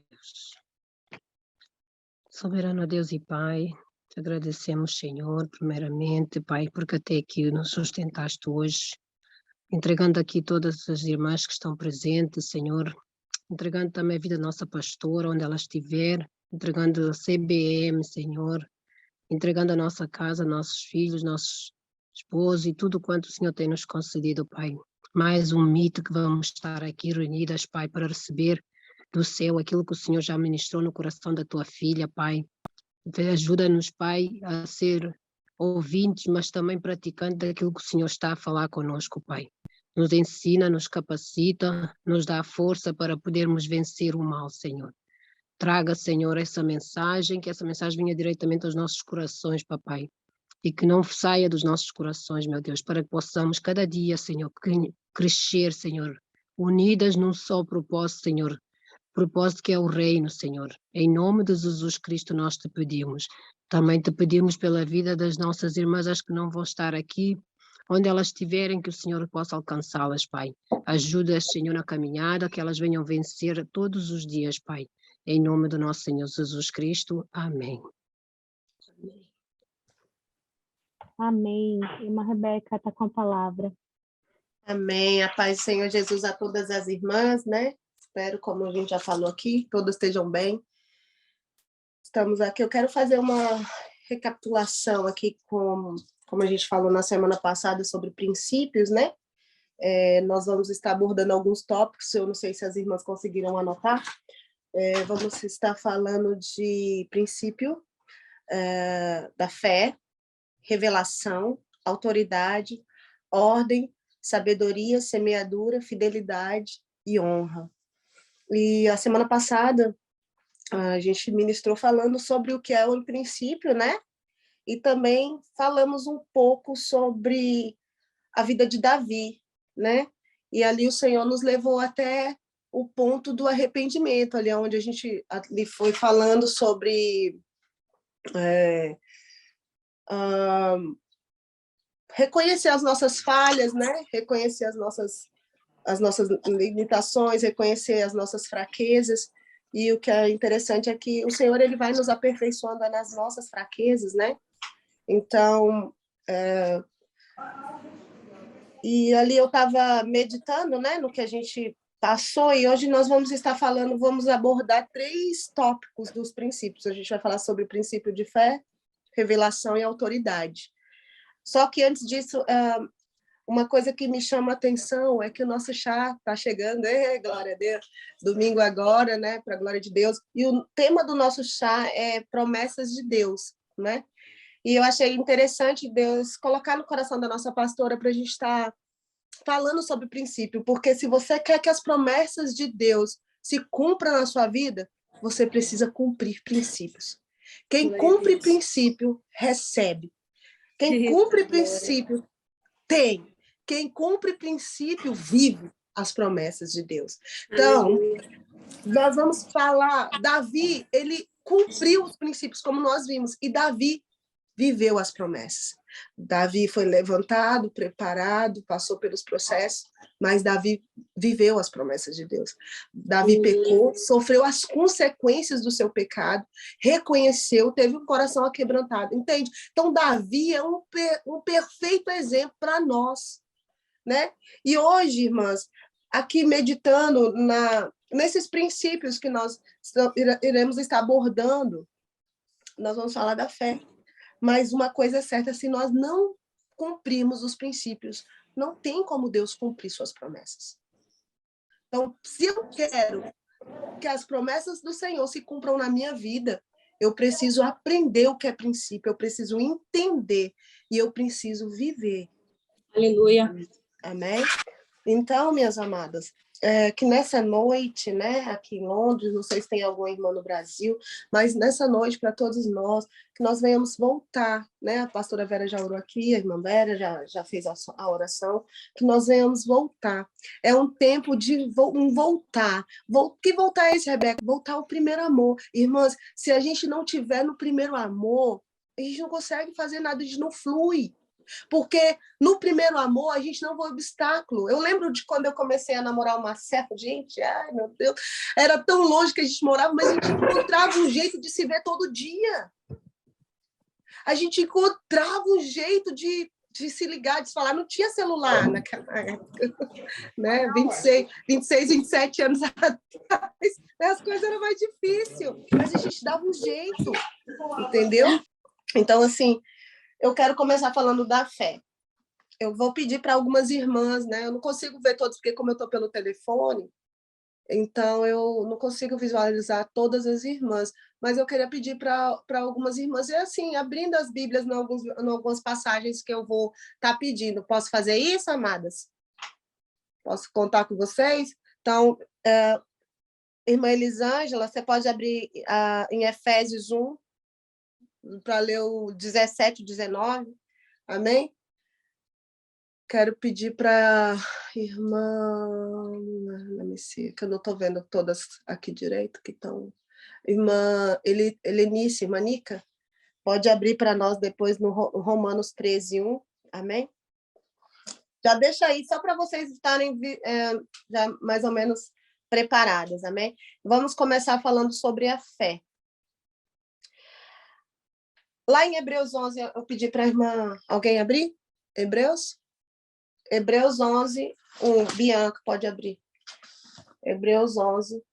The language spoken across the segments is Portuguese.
Deus. Soberano Deus e Pai, te agradecemos, Senhor, primeiramente, Pai, porque até aqui nos sustentaste hoje, entregando aqui todas as irmãs que estão presentes, Senhor, entregando também a vida da nossa pastora, onde ela estiver, entregando a CBM, Senhor, entregando a nossa casa, nossos filhos, nossos esposos e tudo quanto o Senhor tem nos concedido, Pai. Mais um mito que vamos estar aqui reunidas, Pai, para receber do céu aquilo que o Senhor já ministrou no coração da tua filha, Pai. Ajuda-nos, Pai, a ser ouvintes, mas também praticantes daquilo que o Senhor está a falar conosco, Pai. Nos ensina, nos capacita, nos dá força para podermos vencer o mal, Senhor. Traga, Senhor, essa mensagem, que essa mensagem venha diretamente aos nossos corações, Papai, e que não saia dos nossos corações, meu Deus, para que possamos cada dia, Senhor, crescer, Senhor, unidas num só propósito, Senhor, propósito que é o reino, Senhor. Em nome de Jesus Cristo nós te pedimos. Também te pedimos pela vida das nossas irmãs, as que não vão estar aqui, onde elas estiverem, que o Senhor possa alcançá-las, Pai. Ajuda-as, Senhor, na caminhada, que elas venham vencer todos os dias, Pai. Em nome do nosso Senhor Jesus Cristo. Amém. Amém. Irmã Rebeca está com a palavra. Amém. A paz do Senhor Jesus a todas as irmãs, né? Espero, como a gente já falou aqui, todas estejam bem. Estamos aqui. Eu quero fazer uma recapitulação aqui, como a gente falou na semana passada, sobre princípios, né? Nós vamos estar abordando alguns tópicos, eu não sei se as irmãs conseguiram anotar. Vamos estar falando de princípio da fé, revelação, autoridade, ordem, sabedoria, semeadura, fidelidade e honra. E a semana passada a gente ministrou falando sobre o que é o princípio, né? E também falamos um pouco sobre a vida de Davi, né? E ali o Senhor nos levou até o ponto do arrependimento, ali onde a gente ali foi falando sobre reconhecer as nossas falhas, né? Reconhecer as nossas limitações, reconhecer as nossas fraquezas. E o que é interessante é que o Senhor ele vai nos aperfeiçoando nas nossas fraquezas, né? Então, e ali eu estava meditando, né, no que a gente passou, e hoje nós vamos estar falando, vamos abordar 3 tópicos dos princípios. A gente vai falar sobre o princípio de fé, revelação e autoridade. Só que antes disso, uma coisa que me chama a atenção é que o nosso chá está chegando, glória a Deus, domingo agora, né, para a glória de Deus, e o tema do nosso chá é promessas de Deus, né? E eu achei interessante Deus colocar no coração da nossa pastora para a gente estar falando sobre princípio, porque se você quer que as promessas de Deus se cumpram na sua vida, você precisa cumprir princípios. Quem cumpre princípio, recebe. Quem cumpre princípio, tem. Quem cumpre princípio, vive as promessas de Deus. Então, nós vamos falar, Davi, ele cumpriu os princípios, como nós vimos, e Davi viveu as promessas. Davi foi levantado, preparado, passou pelos processos, mas Davi viveu as promessas de Deus. Davi pecou, sofreu as consequências do seu pecado, reconheceu, teve um coração aquebrantado, entende? Então, Davi é um perfeito exemplo para nós, né? E hoje, irmãs, aqui meditando nesses princípios que nós iremos estar abordando, nós vamos falar da fé. Mas uma coisa é certa, se nós não cumprirmos os princípios, não tem como Deus cumprir suas promessas. Então, se eu quero que as promessas do Senhor se cumpram na minha vida, eu preciso aprender o que é princípio, eu preciso entender e eu preciso viver. Aleluia. Amém? Então, minhas amadas, que nessa noite, né, aqui em Londres, não sei se tem alguma irmã no Brasil, mas nessa noite, para todos nós, que nós venhamos voltar, né, a pastora Vera já orou aqui, a irmã Vera já fez a oração, que nós venhamos voltar. É um tempo de voltar. Que voltar é esse, Rebeca? Voltar ao primeiro amor. Irmãs, se a gente não tiver no primeiro amor, a gente não consegue fazer nada, a gente não flui. Porque no primeiro amor a gente não vê obstáculo. Eu lembro de quando eu comecei a namorar uma certa gente, ai meu Deus, era tão longe que a gente morava, mas a gente encontrava um jeito de se ver todo dia. A gente encontrava um jeito de se ligar, de se falar. Não tinha celular naquela época, né? 26, 27 anos atrás, as coisas eram mais difíceis, mas a gente dava um jeito, entendeu? Então, assim, eu quero começar falando da fé. Eu vou pedir para algumas irmãs, né? Eu não consigo ver todos, porque como eu estou pelo telefone, então eu não consigo visualizar todas as irmãs, mas eu queria pedir para algumas irmãs, e assim, abrindo as Bíblias em algumas passagens que eu vou estar pedindo. Posso fazer isso, amadas? Posso contar com vocês? Então, irmã Elisângela, você pode abrir em Efésios 1, para ler o 17 e 19. Amém? Quero pedir para a irmã... que eu não estou vendo todas aqui direito, que estão... Irmã Helenice, Manica, pode abrir para nós depois no Romanos 13, 1. Amém? Já deixa aí, só para vocês estarem já mais ou menos preparadas. Amém? Vamos começar falando sobre a fé. Lá em Hebreus 11, eu pedi para a irmã... Alguém abrir? Hebreus 11, 1. Bianca, pode abrir. Hebreus 11,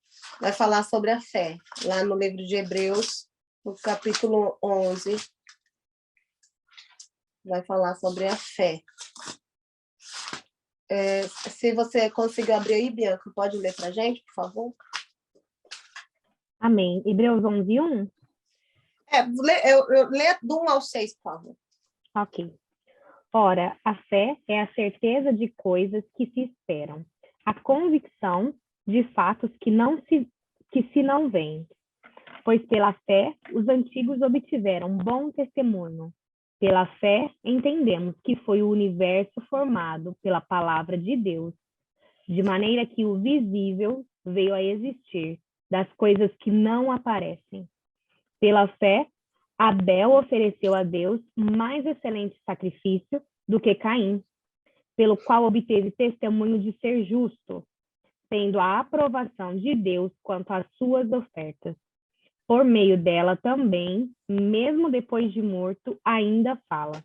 vai falar sobre a fé. Lá no livro de Hebreus, no capítulo 11, vai falar sobre a fé. Se você conseguir abrir aí, Bianca, pode ler para a gente, por favor? Amém. Hebreus 11, 1? Eu leio do 1 ao 6, por favor. Ok. Ora, a fé é a certeza de coisas que se esperam, a convicção de fatos que se não veem. Pois pela fé os antigos obtiveram bom testemunho. Pela fé entendemos que foi o universo formado pela palavra de Deus, de maneira que o visível veio a existir das coisas que não aparecem. Pela fé, Abel ofereceu a Deus mais excelente sacrifício do que Caim, pelo qual obteve testemunho de ser justo, tendo a aprovação de Deus quanto às suas ofertas. Por meio dela também, mesmo depois de morto, ainda fala.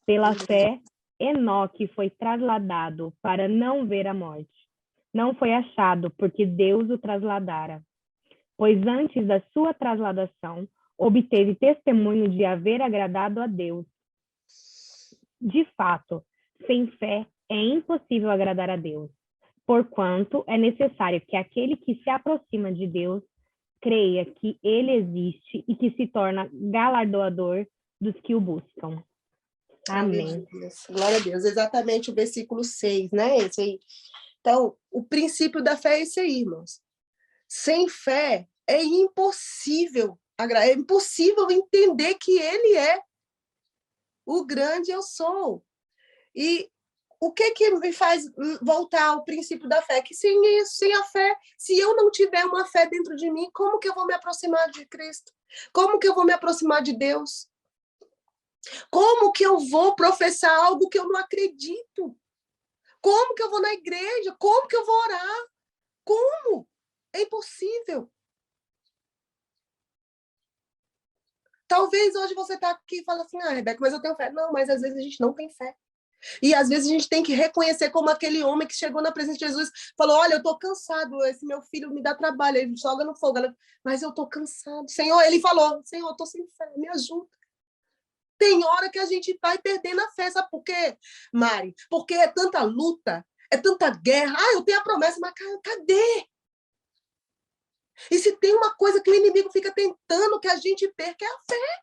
Pela fé, Enoque foi trasladado para não ver a morte. Não foi achado, porque Deus o trasladara. Pois antes da sua trasladação, obteve testemunho de haver agradado a Deus. De fato, sem fé é impossível agradar a Deus, porquanto é necessário que aquele que se aproxima de Deus creia que ele existe e que se torna galardoador dos que o buscam. Amém. Glória a Deus. Exatamente o versículo 6, né? Esse aí. Então, o princípio da fé é esse aí, irmãos. Sem fé é impossível entender que ele é o grande eu sou. E o que me faz voltar ao princípio da fé? Que sem isso, sem a fé, se eu não tiver uma fé dentro de mim, como que eu vou me aproximar de Cristo? Como que eu vou me aproximar de Deus? Como que eu vou professar algo que eu não acredito? Como que eu vou na igreja? Como que eu vou orar? Como? É impossível. Talvez hoje você está aqui e fala assim, Rebeca, mas eu tenho fé. Não, mas às vezes a gente não tem fé. E às vezes a gente tem que reconhecer como aquele homem que chegou na presença de Jesus, falou, olha, eu estou cansado, esse meu filho me dá trabalho, ele joga no fogo, mas eu estou cansado. Senhor, ele falou, Senhor, eu estou sem fé, me ajuda. Tem hora que a gente vai perdendo a fé, sabe por quê, Mari? Porque é tanta luta, é tanta guerra. Eu tenho a promessa, mas cadê? E se tem uma coisa que o inimigo fica tentando que a gente perca, é a fé.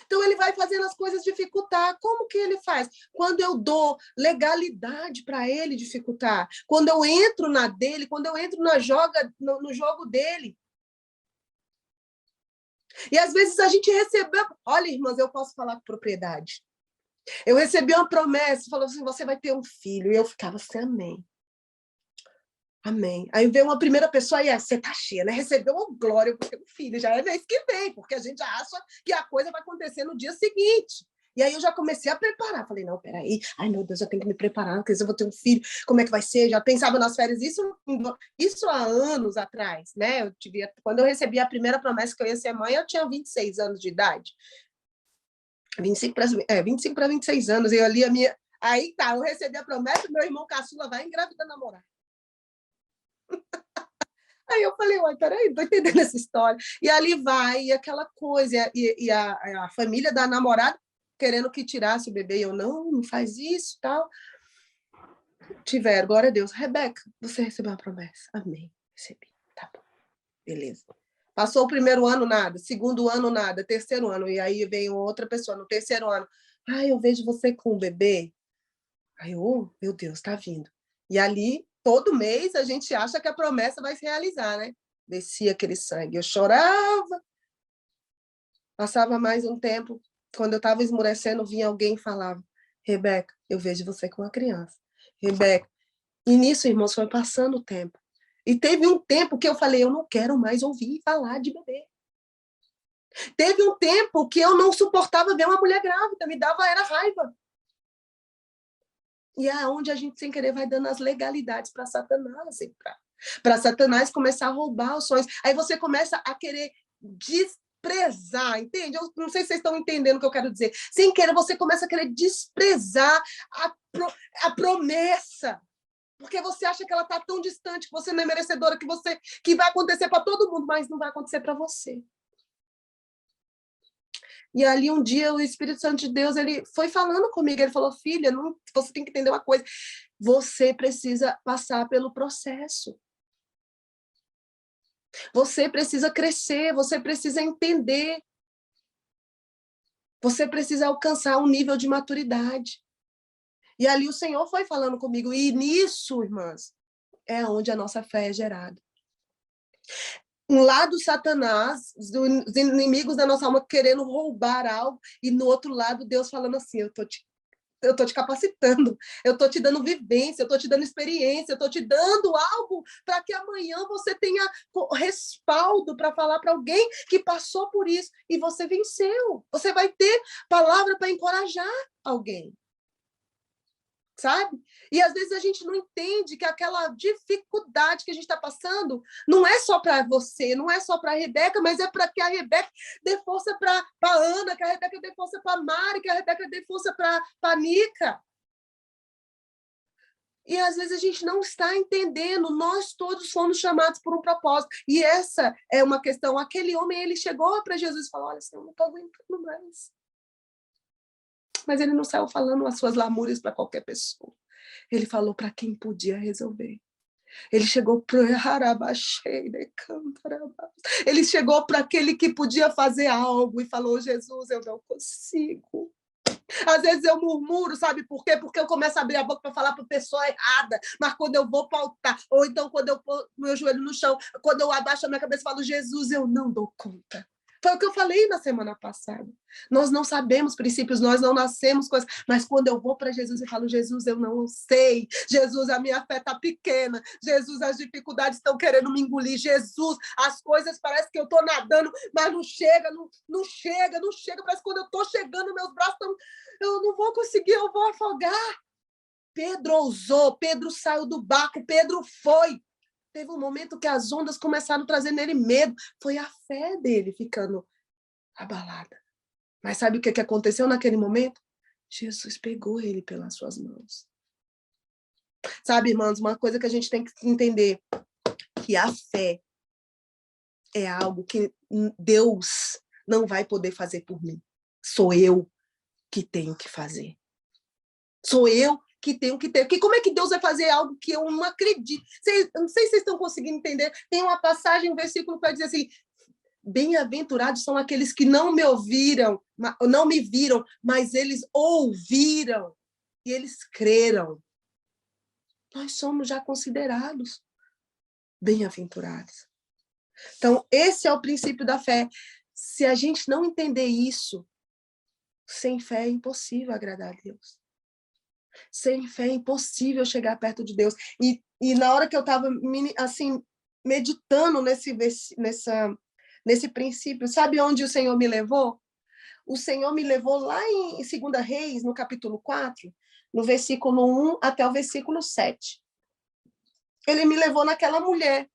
Então, ele vai fazendo as coisas dificultar. Como que ele faz? Quando eu dou legalidade para ele dificultar. Quando eu entro na dele, quando eu entro no jogo dele. E, às vezes, a gente recebeu... Olha, irmãs, eu posso falar com propriedade. Eu recebi uma promessa, falou assim, você vai ter um filho. E eu ficava assim, amém. Amém. Aí veio uma primeira pessoa e você tá cheia, né? Recebeu uma glória porque o filho já é mês que vem, porque a gente já acha que a coisa vai acontecer no dia seguinte. E aí eu já comecei a preparar. Falei, não, peraí. Ai, meu Deus, eu tenho que me preparar, porque eu vou ter um filho, como é que vai ser? Já pensava nas férias, isso há anos atrás, né? Quando eu recebi a primeira promessa que eu ia ser mãe, eu tinha 26 anos de idade. 25 para 26 anos. Eu ali a minha... Aí tá, eu recebi a promessa, meu irmão caçula vai engravidar namorar. Aí eu falei, uai, peraí, não tô entendendo essa história. E ali vai, e aquela coisa, e a família da namorada querendo que tirasse o bebê, e eu, não faz isso, tal. Tiveram, glória a Deus. Rebeca, você recebeu uma promessa. Amém, recebi. Tá bom, beleza. Passou o primeiro ano, nada. Segundo ano, nada. Terceiro ano, e aí veio outra pessoa no terceiro ano. Ai, eu vejo você com o bebê. Aí, oh, meu Deus, tá vindo. E ali, todo mês, a gente acha que a promessa vai se realizar, né? Descia aquele sangue. Eu chorava. Passava mais um tempo. Quando eu estava esmorecendo, vinha alguém e falava, Rebeca, eu vejo você com uma criança. Rebeca. E nisso, irmãos, foi passando o tempo. E teve um tempo que eu falei, eu não quero mais ouvir falar de bebê. Teve um tempo que eu não suportava ver uma mulher grávida, era raiva. E é onde a gente, sem querer, vai dando as legalidades para Satanás entrar. Para Satanás começar a roubar os sonhos. Aí você começa a querer desprezar, entende? Eu não sei se vocês estão entendendo o que eu quero dizer. Sem querer, você começa a querer desprezar a promessa. Porque você acha que ela está tão distante, que você não é merecedora, que vai acontecer para todo mundo, mas não vai acontecer para você. E ali um dia o Espírito Santo de Deus, ele foi falando comigo, ele falou, filha, você tem que entender uma coisa, você precisa passar pelo processo. Você precisa crescer, você precisa entender. Você precisa alcançar um nível de maturidade. E ali o Senhor foi falando comigo, e nisso, irmãs, é onde a nossa fé é gerada. Um lado Satanás, os inimigos da nossa alma querendo roubar algo, e no outro lado Deus falando assim, eu tô te capacitando, eu tô te dando vivência, eu tô te dando experiência, eu tô te dando algo para que amanhã você tenha respaldo para falar para alguém que passou por isso e você venceu. Você vai ter palavra para encorajar alguém. Sabe? E às vezes a gente não entende que aquela dificuldade que a gente está passando não é só para você, não é só para a Rebeca, mas é para que a Rebeca dê força para a Ana, que a Rebeca dê força para a Mari, que a Rebeca dê força para a Nica. E às vezes a gente não está entendendo, nós todos fomos chamados por um propósito. E essa é uma questão. Aquele homem, ele chegou para Jesus e falou, olha, eu não estou aguentando mais. Mas ele não saiu falando as suas lamúrias para qualquer pessoa. Ele falou para quem podia resolver. Ele chegou para ele chegou para aquele que podia fazer algo e falou, Jesus, eu não consigo. Às vezes eu murmuro, sabe por quê? Porque eu começo a abrir a boca para falar para a pessoa errada, mas quando eu vou pautar, ou então quando eu pôr meu joelho no chão, quando eu abaixo a minha cabeça e falo, Jesus, eu não dou conta. Foi o que eu falei na semana passada. Nós não sabemos princípios, nós não nascemos coisas, mas quando eu vou para Jesus e falo, Jesus, eu não sei. Jesus, a minha fé está pequena. Jesus, as dificuldades estão querendo me engolir. Jesus, as coisas parece que eu estou nadando, mas não chega, não chega. Parece que quando eu estou chegando, meus braços estão... Eu não vou conseguir, eu vou afogar. Pedro ousou, Pedro saiu do barco, Pedro foi. Teve um momento que as ondas começaram a trazer nele medo. Foi a fé dele ficando abalada. Mas sabe o que aconteceu naquele momento? Jesus pegou ele pelas suas mãos. Sabe, irmãos, uma coisa que a gente tem que entender, que a fé é algo que Deus não vai poder fazer por mim. Sou eu que tenho que fazer. Sou eu que tenho que ter. Porque como é que Deus vai fazer algo que eu não acredito? Não sei se vocês estão conseguindo entender. Tem uma passagem, um versículo para dizer assim, bem-aventurados são aqueles que não me ouviram, não me viram, mas eles ouviram e eles creram. Nós somos já considerados bem-aventurados. Então, esse é o princípio da fé. Se a gente não entender isso, sem fé é impossível agradar a Deus. Sem fé é impossível chegar perto de Deus. E E na hora que eu estava, assim, meditando nesse princípio, sabe onde o Senhor me levou? O Senhor me levou lá em 2 Reis, no capítulo 4, no versículo 1 até o versículo 7. Ele me levou naquela mulher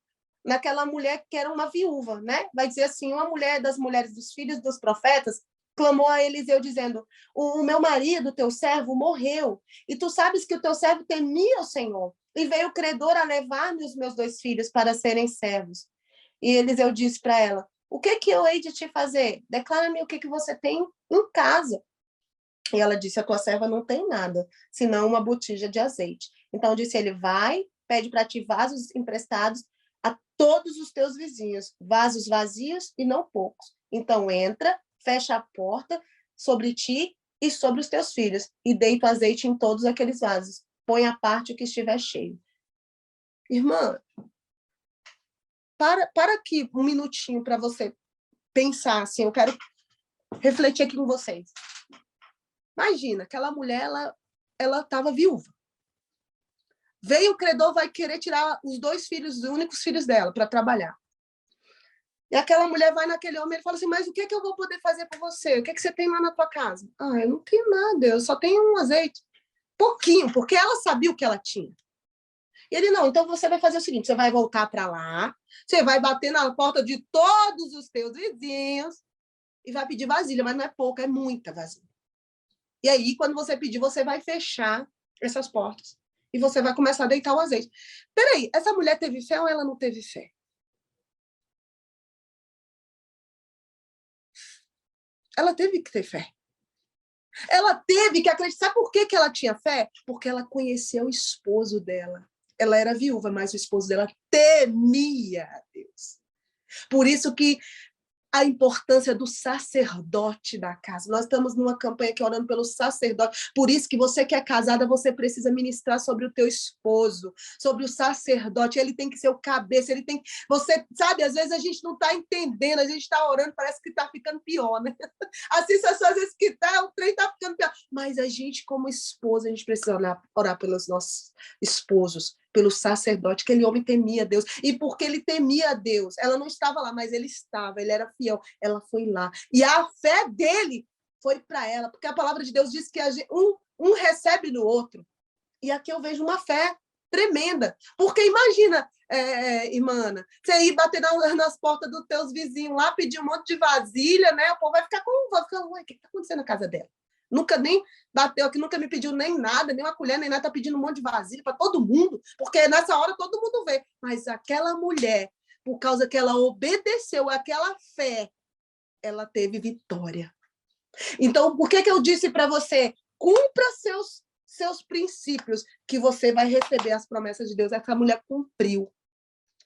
que era uma viúva, né? Vai dizer assim, uma mulher das mulheres dos filhos dos profetas clamou a Eliseu dizendo: o meu marido, teu servo, morreu, e tu sabes que o teu servo temia o Senhor, e veio o credor a levar-me os meus 2 filhos para serem servos. E Eliseu disse para ela: o que eu hei de te fazer? Declara-me o que você tem em casa. E ela disse: a tua serva não tem nada, senão uma botija de azeite. Então disse ele: vai, pede para ti vasos emprestados a todos os teus vizinhos, vasos vazios e não poucos. Então entra, fecha a porta sobre ti e sobre os teus filhos, e deita o azeite em todos aqueles vasos. Põe à parte o que estiver cheio. Irmã, para aqui um minutinho para você pensar, assim, eu quero refletir aqui com vocês. Imagina, aquela mulher, ela estava viúva. Veio o credor, vai querer tirar os 2 filhos, os únicos filhos dela, para trabalhar. E aquela mulher vai naquele homem e fala assim: mas o que eu vou poder fazer por você? O que você tem lá na tua casa? Ah, eu não tenho nada, eu só tenho um azeite. Pouquinho, porque ela sabia o que ela tinha. E ele: não, então você vai fazer o seguinte, você vai voltar para lá, você vai bater na porta de todos os teus vizinhos e vai pedir vasilha, mas não é pouca, é muita vasilha. E aí, quando você pedir, você vai fechar essas portas e você vai começar a deitar o azeite. Peraí, essa mulher teve fé ou ela não teve fé? Ela teve que ter fé. Ela teve que acreditar. Sabe por que ela tinha fé? Porque ela conheceu o esposo dela. Ela era viúva, mas o esposo dela temia a Deus. Por isso que a importância do sacerdote da casa. Nós estamos numa campanha aqui orando pelo sacerdote. Por isso que você que é casada, você precisa ministrar sobre o teu esposo, sobre o sacerdote. Ele tem que ser o cabeça, ele tem... Você sabe, às vezes a gente não está entendendo, a gente está orando, parece que está ficando pior, né? A sensação às vezes que o trem está ficando pior. Mas a gente, como esposa, a gente precisa orar pelos nossos esposos, pelo sacerdote, aquele homem temia Deus. E porque ele temia Deus, ela não estava lá, mas ele estava, ele era fiel. Ela foi lá. E a fé dele foi para ela, porque a palavra de Deus diz que um recebe do outro. E aqui eu vejo uma fé tremenda. Porque imagina, irmã Ana, você ir bater nas portas dos teus vizinhos lá, pedir um monte de vasilha, né? O povo vai ficar ué, o que está acontecendo na casa dela? Nunca nem bateu aqui, nunca me pediu nem nada, nem uma colher, nem nada, tá pedindo um monte de vasilha para todo mundo, porque nessa hora todo mundo vê. Mas aquela mulher, por causa que ela obedeceu àquela fé, ela teve vitória. Então, por que eu disse para você? Cumpra seus princípios, que você vai receber as promessas de Deus. Essa mulher cumpriu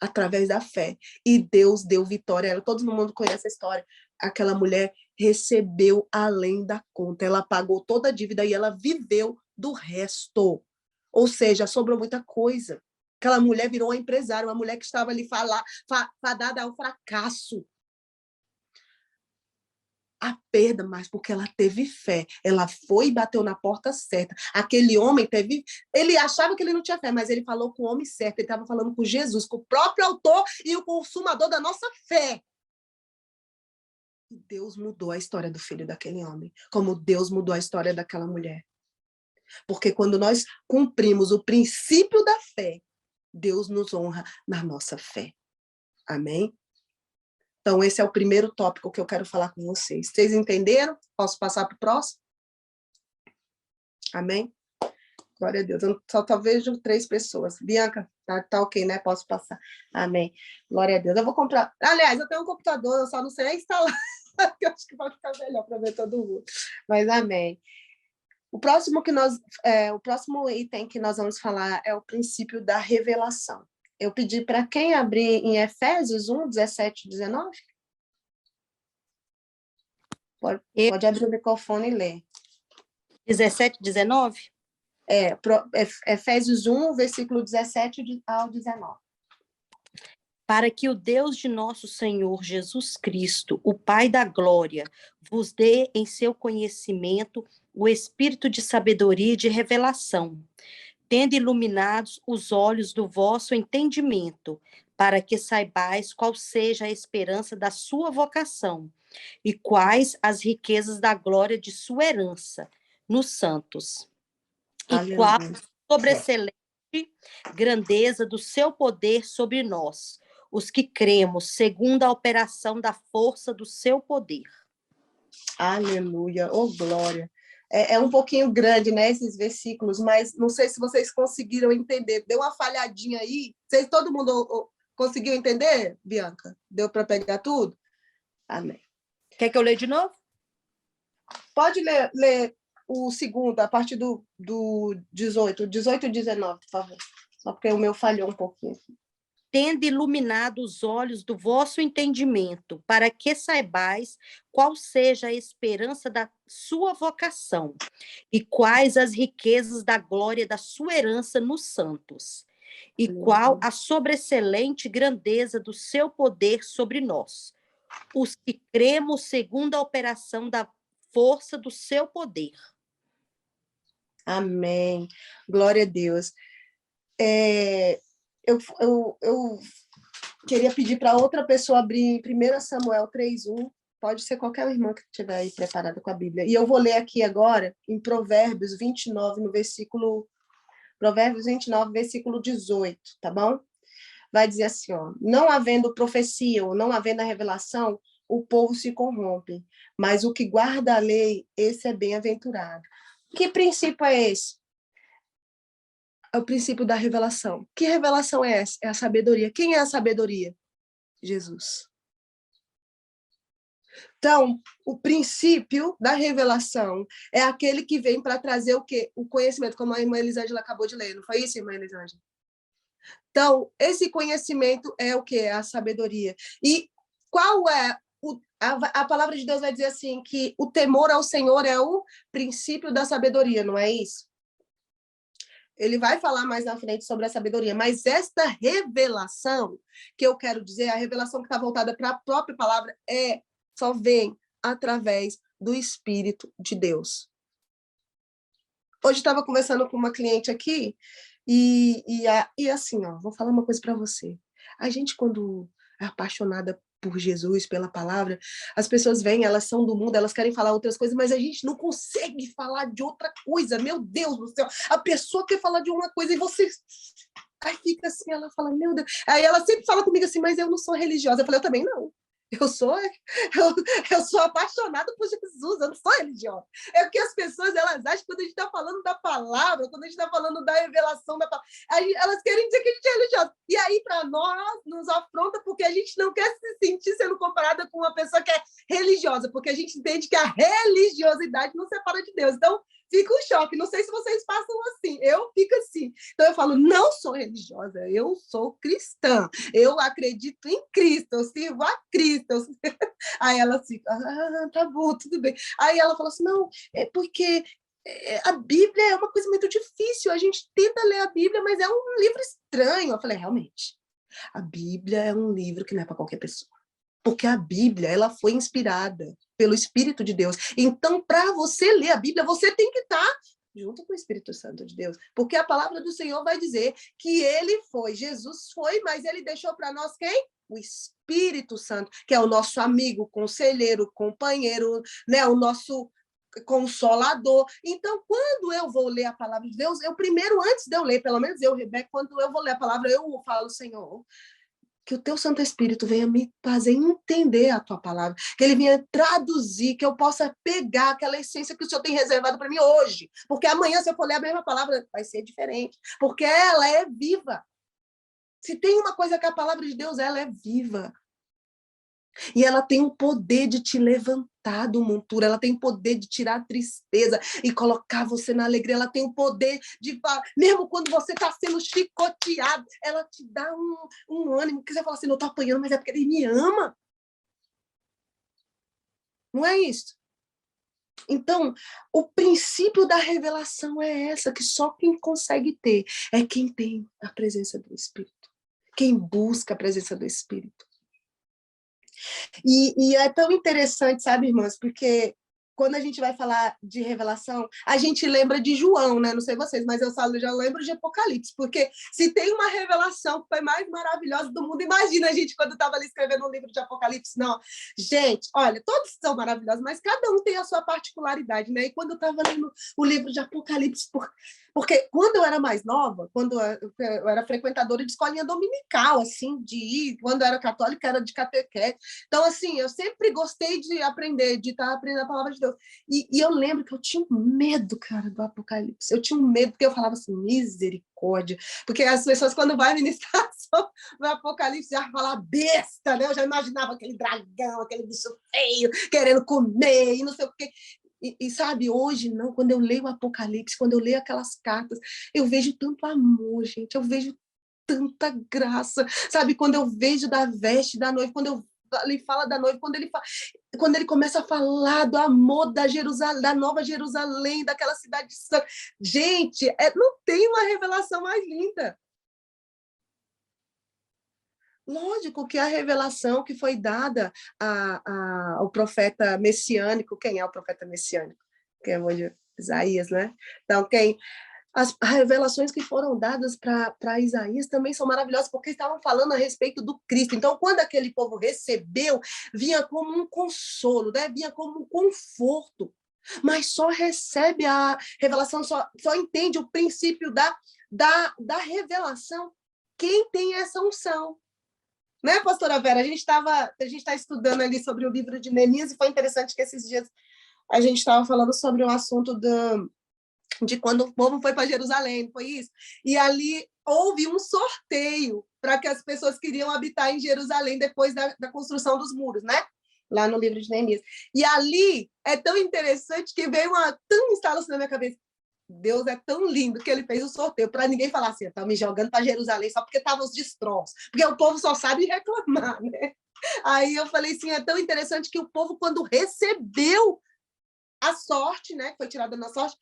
através da fé. E Deus deu vitória. Todo mundo conhece a história. Aquela mulher recebeu além da conta. Ela pagou toda a dívida e ela viveu do resto. Ou seja, sobrou muita coisa. Aquela mulher virou uma empresária, uma mulher que estava ali fadada ao fracasso. A perda, mas porque ela teve fé. Ela foi e bateu na porta certa. Aquele homem ele achava que ele não tinha fé, mas ele falou com o homem certo. Ele estava falando com Jesus, com o próprio autor e o consumador da nossa fé. E Deus mudou a história do filho daquele homem, como Deus mudou a história daquela mulher. Porque quando nós cumprimos o princípio da fé, Deus nos honra na nossa fé. Amém? Então, esse é o primeiro tópico que eu quero falar com vocês. Vocês entenderam? Posso passar para o próximo? Amém? Glória a Deus. Eu só vejo 3 pessoas. Bianca, tá ok, né? Posso passar. Amém. Glória a Deus. Eu vou comprar... Aliás, eu tenho um computador, eu só não sei instalar. Eu acho que vai ficar melhor para ver todo mundo. Mas amém. O próximo item que nós vamos falar é o princípio da revelação. Eu pedi para quem abrir em Efésios 1, 17 e 19? Pode abrir o microfone e ler. 17, 19? Efésios 1, versículo 17 ao 19. Para que o Deus de nosso Senhor Jesus Cristo, o Pai da glória, vos dê em seu conhecimento o espírito de sabedoria e de revelação, tendo iluminados os olhos do vosso entendimento, para que saibais qual seja a esperança da sua vocação, e quais as riquezas da glória de sua herança nos santos, e qual Aleluia. a sobreexcelente grandeza do seu poder sobre nós, os que cremos, segundo a operação da força do seu poder. Aleluia, oh glória. É um pouquinho grande, né, esses versículos, mas não sei se vocês conseguiram entender. Deu uma falhadinha aí. Todo mundo conseguiu entender, Bianca? Deu para pegar tudo? Amém. Quer que eu leia de novo? Pode ler o segundo, a partir do 18 e 19, por favor. Só porque o meu falhou um pouquinho. Tendo iluminado os olhos do vosso entendimento, para que saibais qual seja a esperança da sua vocação, e quais as riquezas da glória da sua herança nos santos, e qual a sobreexcelente grandeza do seu poder sobre nós, os que cremos segundo a operação da força do seu poder. Amém. Glória a Deus. Eu queria pedir para outra pessoa abrir em 1 Samuel 3:1. Pode ser qualquer irmã que estiver aí preparada com a Bíblia. E eu vou ler aqui agora em Provérbios 29, Provérbios 29, versículo 18, tá bom? Vai dizer assim, ó: não havendo profecia ou não havendo a revelação, o povo se corrompe, mas o que guarda a lei, esse é bem-aventurado. Que princípio é esse? É o princípio da revelação. Que revelação é essa? É a sabedoria. Quem é a sabedoria? Jesus. Então, o princípio da revelação é aquele que vem para trazer o quê? O conhecimento, como a irmã Elisângela acabou de ler. Não foi isso, irmã Elisângela? Então, esse conhecimento é o quê? É a sabedoria. E qual é a palavra de Deus vai dizer assim, que o temor ao Senhor é o princípio da sabedoria, não é isso? Ele vai falar mais na frente sobre a sabedoria, mas esta revelação, que eu quero dizer, a revelação que está voltada para a própria palavra, só vem através do Espírito de Deus. Hoje estava conversando com uma cliente aqui, e assim, ó, vou falar uma coisa para você. A gente, quando é apaixonada por Jesus, pela palavra, as pessoas vêm, elas são do mundo, elas querem falar outras coisas, mas a gente não consegue falar de outra coisa. Meu Deus do céu, a pessoa quer falar de uma coisa e você... Aí fica assim, ela fala, meu Deus... Aí ela sempre fala comigo assim, mas eu não sou religiosa. Eu falei, eu também não. Eu sou apaixonada por Jesus, eu não sou religiosa. É porque as pessoas, elas acham que quando a gente está falando da palavra, quando a gente está falando da revelação da palavra, elas querem dizer que a gente é religiosa. E aí, para nós, nos afronta porque a gente não quer se sentir sendo comparada com uma pessoa que é religiosa, porque a gente entende que a religiosidade não separa de Deus. Então, fica um choque. Não sei se vocês passam assim. Eu fico assim. Então, eu falo, não sou religiosa, eu sou cristã. Eu acredito em Cristo, eu sirvo a Cristo. Aí ela fica, tá bom, tudo bem. Aí ela fala assim, não, é porque a Bíblia é uma coisa muito difícil. A gente tenta ler a Bíblia, mas é um livro estranho. Eu falei, realmente, a Bíblia é um livro que não é para qualquer pessoa. Porque a Bíblia, ela foi inspirada pelo Espírito de Deus. Então, para você ler a Bíblia, você tem que estar junto com o Espírito Santo de Deus. Porque a palavra do Senhor vai dizer que ele foi, Jesus foi, mas ele deixou para nós quem? O Espírito Santo, que é o nosso amigo, conselheiro, companheiro, né? O nosso consolador. Então, quando eu vou ler a palavra de Deus, eu primeiro, antes de eu ler, pelo menos eu, Rebeca, quando eu vou ler a palavra, eu falo, Senhor, que o teu Santo Espírito venha me fazer entender a tua palavra, que ele venha traduzir, que eu possa pegar aquela essência que o Senhor tem reservado para mim hoje, porque amanhã, se eu for ler a mesma palavra, vai ser diferente, porque ela é viva. Se tem uma coisa que a palavra de Deus, ela é viva. E ela tem o poder de te levantar do monturo, ela tem o poder de tirar a tristeza e colocar você na alegria, ela tem o poder de falar, mesmo quando você está sendo chicoteado, ela te dá um ânimo, que você fala assim, não estou apanhando, mas é porque ele me ama. Não é isso? Então, o princípio da revelação é essa, que só quem consegue ter é quem tem a presença do Espírito, quem busca a presença do Espírito. E é tão interessante, sabe, irmãs, porque quando a gente vai falar de revelação, a gente lembra de João, né? Não sei vocês, mas eu já lembro de Apocalipse, porque se tem uma revelação que foi mais maravilhosa do mundo, imagina a gente quando estava ali escrevendo um livro de Apocalipse, não. Gente, olha, todos são maravilhosos, mas cada um tem a sua particularidade, né? E quando eu estava lendo o livro de Apocalipse, porque quando eu era mais nova, quando eu era frequentadora de escolinha dominical, assim, de ir, quando eu era católica, era de catequese. Então, assim, eu sempre gostei de aprender, de estar aprendendo a palavra de Deus. E eu lembro que eu tinha um medo, cara, do Apocalipse. Eu tinha um medo, porque eu falava assim, misericórdia. Porque as pessoas, quando vai ministrar no Apocalipse, já falam besta, né? Eu já imaginava aquele dragão, aquele bicho feio, querendo comer, e não sei o quê. Sabe, hoje não, quando eu leio o Apocalipse, quando eu leio aquelas cartas, eu vejo tanto amor, gente, eu vejo tanta graça, sabe, quando eu vejo da veste da noiva, quando ele fala da noiva, quando ele começa a falar do amor da Jerusalém, da Nova Jerusalém, daquela cidade santa, gente, não tem uma revelação mais linda. Lógico que a revelação que foi dada ao profeta messiânico, quem é o profeta messiânico? Quem é Isaías, né? Então, as revelações que foram dadas para Isaías também são maravilhosas, porque estavam falando a respeito do Cristo. Então, quando aquele povo recebeu, vinha como um consolo, né? Vinha como um conforto. Mas só recebe a revelação, só entende o princípio da revelação quem tem essa unção. Né, pastora Vera? A gente está estudando ali sobre o livro de Neemias e foi interessante que esses dias a gente estava falando sobre o assunto de quando o povo foi para Jerusalém, foi isso? E ali houve um sorteio para que as pessoas queriam habitar em Jerusalém depois da construção dos muros, né? Lá no livro de Neemias. E ali é tão interessante que veio tão instalação na minha cabeça. Deus é tão lindo que ele fez o sorteio para ninguém falar assim, estão me jogando para Jerusalém só porque estavam os destroços, porque o povo só sabe reclamar, né? Aí eu falei assim, é tão interessante que o povo, quando recebeu a sorte, né, que foi tirada na sorte,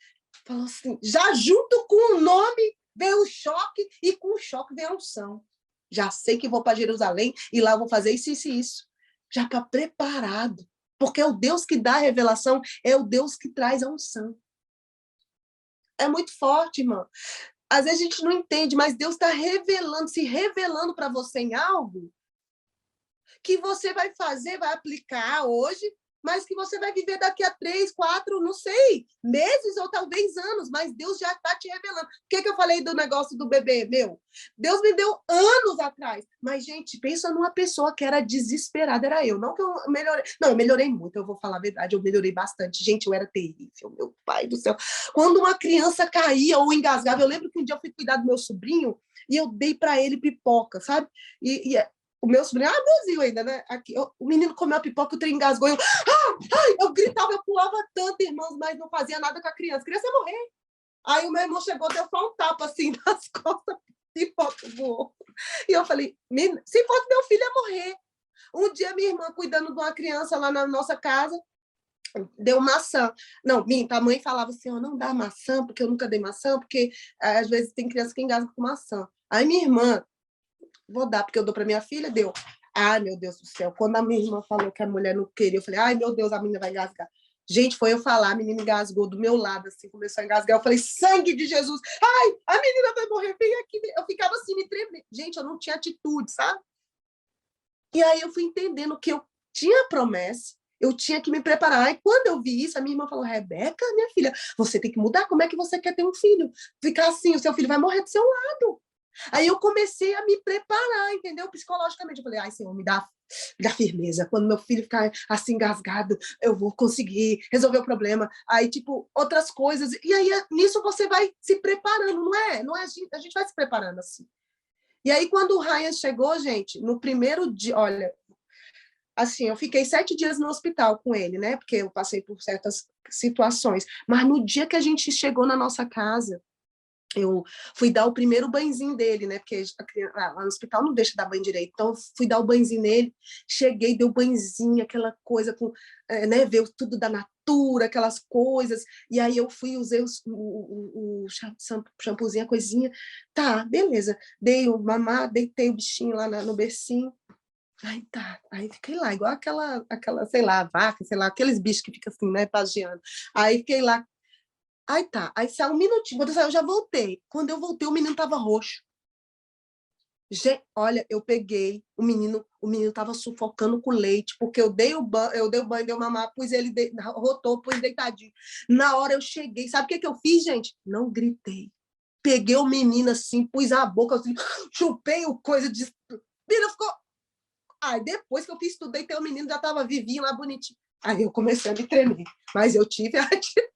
falou assim, já junto com o nome veio o choque, e com o choque veio a unção. Já sei que vou para Jerusalém, e lá eu vou fazer isso, isso e isso. Já está preparado, porque o Deus que dá a revelação é o Deus que traz a unção. É muito forte, irmão. Às vezes a gente não entende, mas Deus está se revelando para você em algo que você vai fazer, vai aplicar hoje, mas que você vai viver daqui a 3, 4, não sei, meses ou talvez anos, mas Deus já está te revelando. Por que eu falei do negócio do bebê meu? Deus me deu anos atrás, mas, gente, pensa numa pessoa que era desesperada, era eu, não que eu melhorei, não, eu melhorei muito, eu vou falar a verdade, eu melhorei bastante, gente, eu era terrível, meu pai do céu. Quando uma criança caía ou engasgava, eu lembro que um dia eu fui cuidar do meu sobrinho e eu dei para ele pipoca, sabe? O meu sobrinho, bonzinho ainda, né? Aqui, o menino comeu a pipoca, o trem engasgou, eu gritava, eu pulava tanto, irmãos, mas não fazia nada com a criança. A criança ia morrer. Aí o meu irmão chegou, deu só um tapa assim nas costas, pipoca voou. E eu falei, se fosse meu filho, ia morrer. Um dia, minha irmã, cuidando de uma criança lá na nossa casa, deu maçã. Não, a mãe falava assim, não dá maçã, porque eu nunca dei maçã, porque às vezes tem criança que engasga com maçã. Aí minha irmã, vou dar, porque eu dou para minha filha, deu. Ai, meu Deus do céu. Quando a minha irmã falou que a mulher não queria, eu falei, ai, meu Deus, a menina vai engasgar. Gente, foi eu falar, a menina engasgou do meu lado, assim, começou a engasgar. Eu falei, sangue de Jesus. Ai, a menina vai morrer, vem aqui. Eu ficava assim, me tremendo. Gente, eu não tinha atitude, sabe? E aí eu fui entendendo que eu tinha promessa, eu tinha que me preparar. E quando eu vi isso, a minha irmã falou, Rebeca, minha filha, você tem que mudar. Como é que você quer ter um filho? Ficar assim, o seu filho vai morrer do seu lado. Aí eu comecei a me preparar, entendeu? Psicologicamente. Eu falei, ai, Senhor, me dá firmeza. Quando meu filho ficar assim, engasgado, eu vou conseguir resolver o problema. Aí, tipo, outras coisas. E aí, nisso você vai se preparando, não é? Não é a gente vai se preparando assim. E aí, quando o Ryan chegou, gente, no primeiro dia, olha, assim, eu fiquei 7 dias no hospital com ele, né? Porque eu passei por certas situações. Mas no dia que a gente chegou na nossa casa, eu fui dar o primeiro banhozinho dele, né? Porque lá no hospital não deixa dar banho direito. Então, fui dar o banhozinho nele, cheguei, dei o banhozinho, aquela coisa com, né? Ver tudo da natura, aquelas coisas. E aí eu fui, usei o shampoozinho, a coisinha. Tá, beleza. Dei o mamar, deitei o bichinho lá no bercinho. Aí tá, aí fiquei lá, igual aquela, sei lá, vaca, sei lá, aqueles bichos que ficam assim, né, pagiando. Aí fiquei lá, aí tá, aí saiu um minutinho, quando eu saí, eu já voltei. Quando eu voltei, o menino tava roxo. Gente, olha, eu peguei o menino tava sufocando com leite, porque eu dei o banho, dei o mamar, pus ele, rotou, pus deitadinho. Na hora eu cheguei, sabe o que eu fiz, gente? Não gritei. Peguei o menino assim, pus a boca assim, chupei o coisa de... Menino ficou... Aí depois que eu fiz tudo, deitei o menino, já tava vivinho lá, bonitinho. Aí eu comecei a me tremer, mas eu tive a atitude.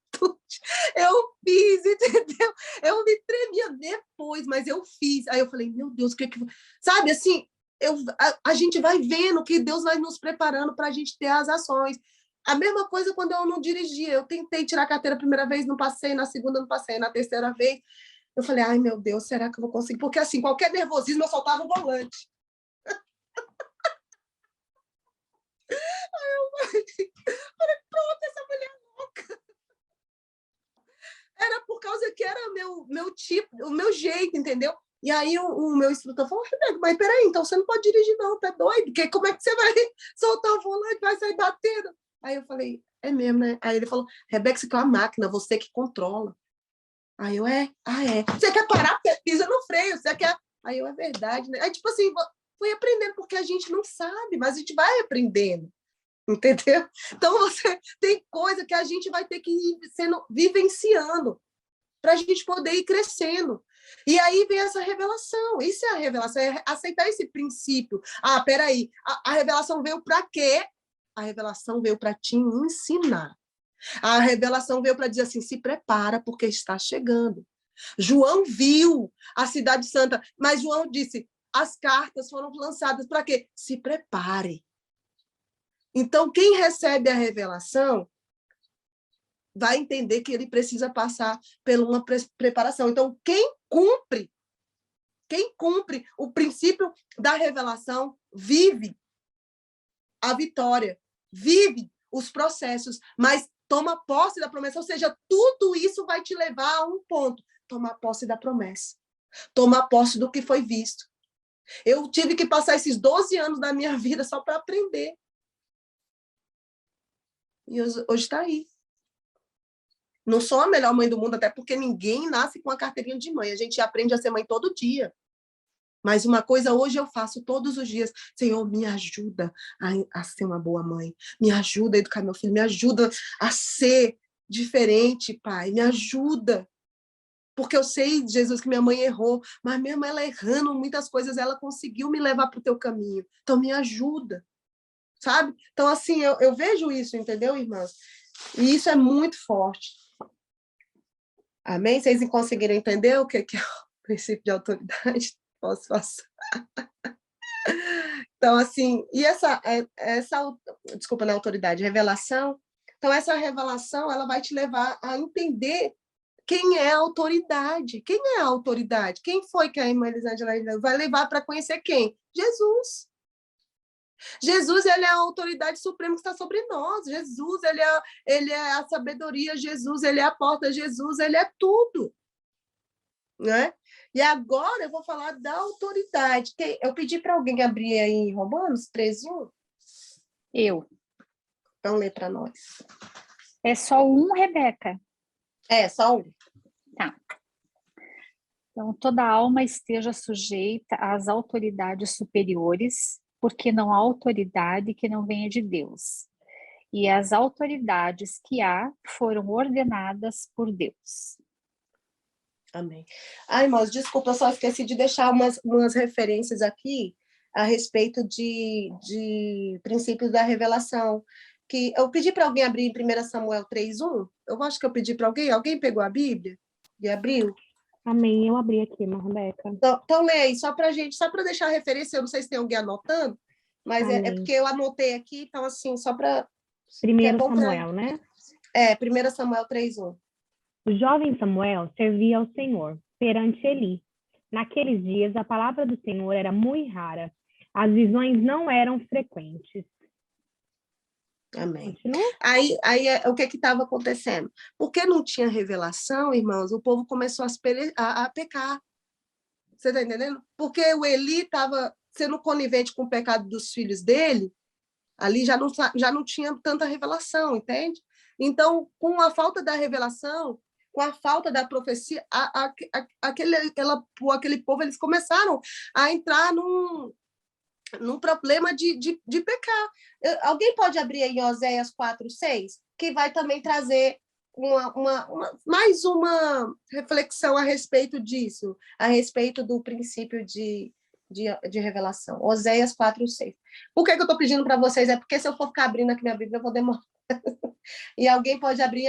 Eu fiz, entendeu? Eu me tremia depois, mas eu fiz. Aí eu falei, meu Deus, o que que... Sabe, assim, a gente vai vendo que Deus vai nos preparando para a gente ter as ações. A mesma coisa quando eu não dirigia. Eu tentei tirar a carteira a primeira vez, não passei, na segunda não passei, na terceira vez. Eu falei, ai, meu Deus, será que eu vou conseguir? Porque, assim, qualquer nervosismo, eu soltava o volante. Falei, pronto, essa mulher é louca. Era por causa que era meu tipo, o meu jeito, entendeu? E aí o meu instrutor falou, Rebeca, mas peraí, então você não pode dirigir não, tá doido? Porque como é que você vai soltar o volante, vai sair batendo? Aí eu falei, é mesmo, né? Aí ele falou, Rebeca, isso aqui é uma máquina, você que controla. Aí eu, é? Ah, é. Você quer parar? Pisa no freio, você quer... Aí eu, é verdade, né? Aí, tipo assim, fui aprendendo, porque a gente não sabe, mas a gente vai aprendendo. Entendeu? Então, você tem coisa que a gente vai ter que ir vivenciando para a gente poder ir crescendo. E aí vem essa revelação. Isso é a revelação, é aceitar esse princípio. Ah, peraí, a revelação veio para quê? A revelação veio para te ensinar. A revelação veio para dizer assim, se prepara, porque está chegando. João viu a Cidade Santa, mas João disse, as cartas foram lançadas para quê? Se prepare. Então, quem recebe a revelação vai entender que ele precisa passar por uma preparação. Então, quem cumpre o princípio da revelação vive a vitória, vive os processos, mas toma posse da promessa. Ou seja, tudo isso vai te levar a um ponto, tomar posse da promessa, tomar posse do que foi visto. Eu tive que passar esses 12 anos da minha vida só para aprender. E hoje está aí. Não sou a melhor mãe do mundo, até porque ninguém nasce com a carteirinha de mãe. A gente aprende a ser mãe todo dia. Mas uma coisa hoje eu faço todos os dias. Senhor, me ajuda a ser uma boa mãe. Me ajuda a educar meu filho. Me ajuda a ser diferente, Pai. Me ajuda. Porque eu sei, Jesus, que minha mãe errou. Mas mesmo ela errando muitas coisas, ela conseguiu me levar para o teu caminho. Então, me ajuda. Sabe? Então, assim, eu vejo isso, entendeu, irmãs? E isso é muito forte. Amém? Vocês conseguiram entender o que é o princípio de autoridade? Posso passar? Então, assim, e essa desculpa, não é autoridade, revelação. Então, essa revelação, ela vai te levar a entender quem é a autoridade. Quem é a autoridade? Quem foi que a irmã Elisângela vai levar para conhecer quem? Jesus. Jesus, ele é a autoridade suprema que está sobre nós. Jesus, ele é a sabedoria. Jesus, ele é a porta. Jesus, ele é tudo. Né? E agora eu vou falar da autoridade. Eu pedi para alguém abrir aí em Romanos 13:1. Eu. Então, lê para nós. É só um, Rebeca? É, só um. Tá. Então, toda alma esteja sujeita às autoridades superiores, porque não há autoridade que não venha de Deus. E as autoridades que há foram ordenadas por Deus. Amém. Ai, irmãos, desculpa, eu só esqueci de deixar umas referências aqui a respeito de princípios da revelação. Que eu pedi para alguém abrir em 1 Samuel 3:1. Eu acho que eu pedi para alguém. Alguém pegou a Bíblia e abriu? Amém, eu abri aqui, irmã Rebeca. Então lê aí, só para deixar a referência. Eu não sei se tem alguém anotando, mas é porque eu anotei aqui, então, assim, só para... 1 Samuel, né? 1 Samuel 3:1. O jovem Samuel servia ao Senhor perante Eli. Naqueles dias, a palavra do Senhor era muito rara. As visões não eram frequentes. Amém. Continua? Aí o que estava acontecendo? Porque não tinha revelação, irmãos, o povo começou a pecar. Você está entendendo? Porque o Eli estava sendo conivente com o pecado dos filhos dele, ali já não tinha tanta revelação, entende? Então, com a falta da revelação, com a falta da profecia, aquele povo, eles começaram a entrar num problema de pecar. Alguém pode abrir aí Oséias 4:6, que vai também trazer mais uma reflexão a respeito disso, a respeito do princípio de revelação. Oséias 4:6. Por que eu estou pedindo para vocês? É porque se eu for ficar abrindo aqui minha Bíblia, eu vou demorar. E alguém pode abrir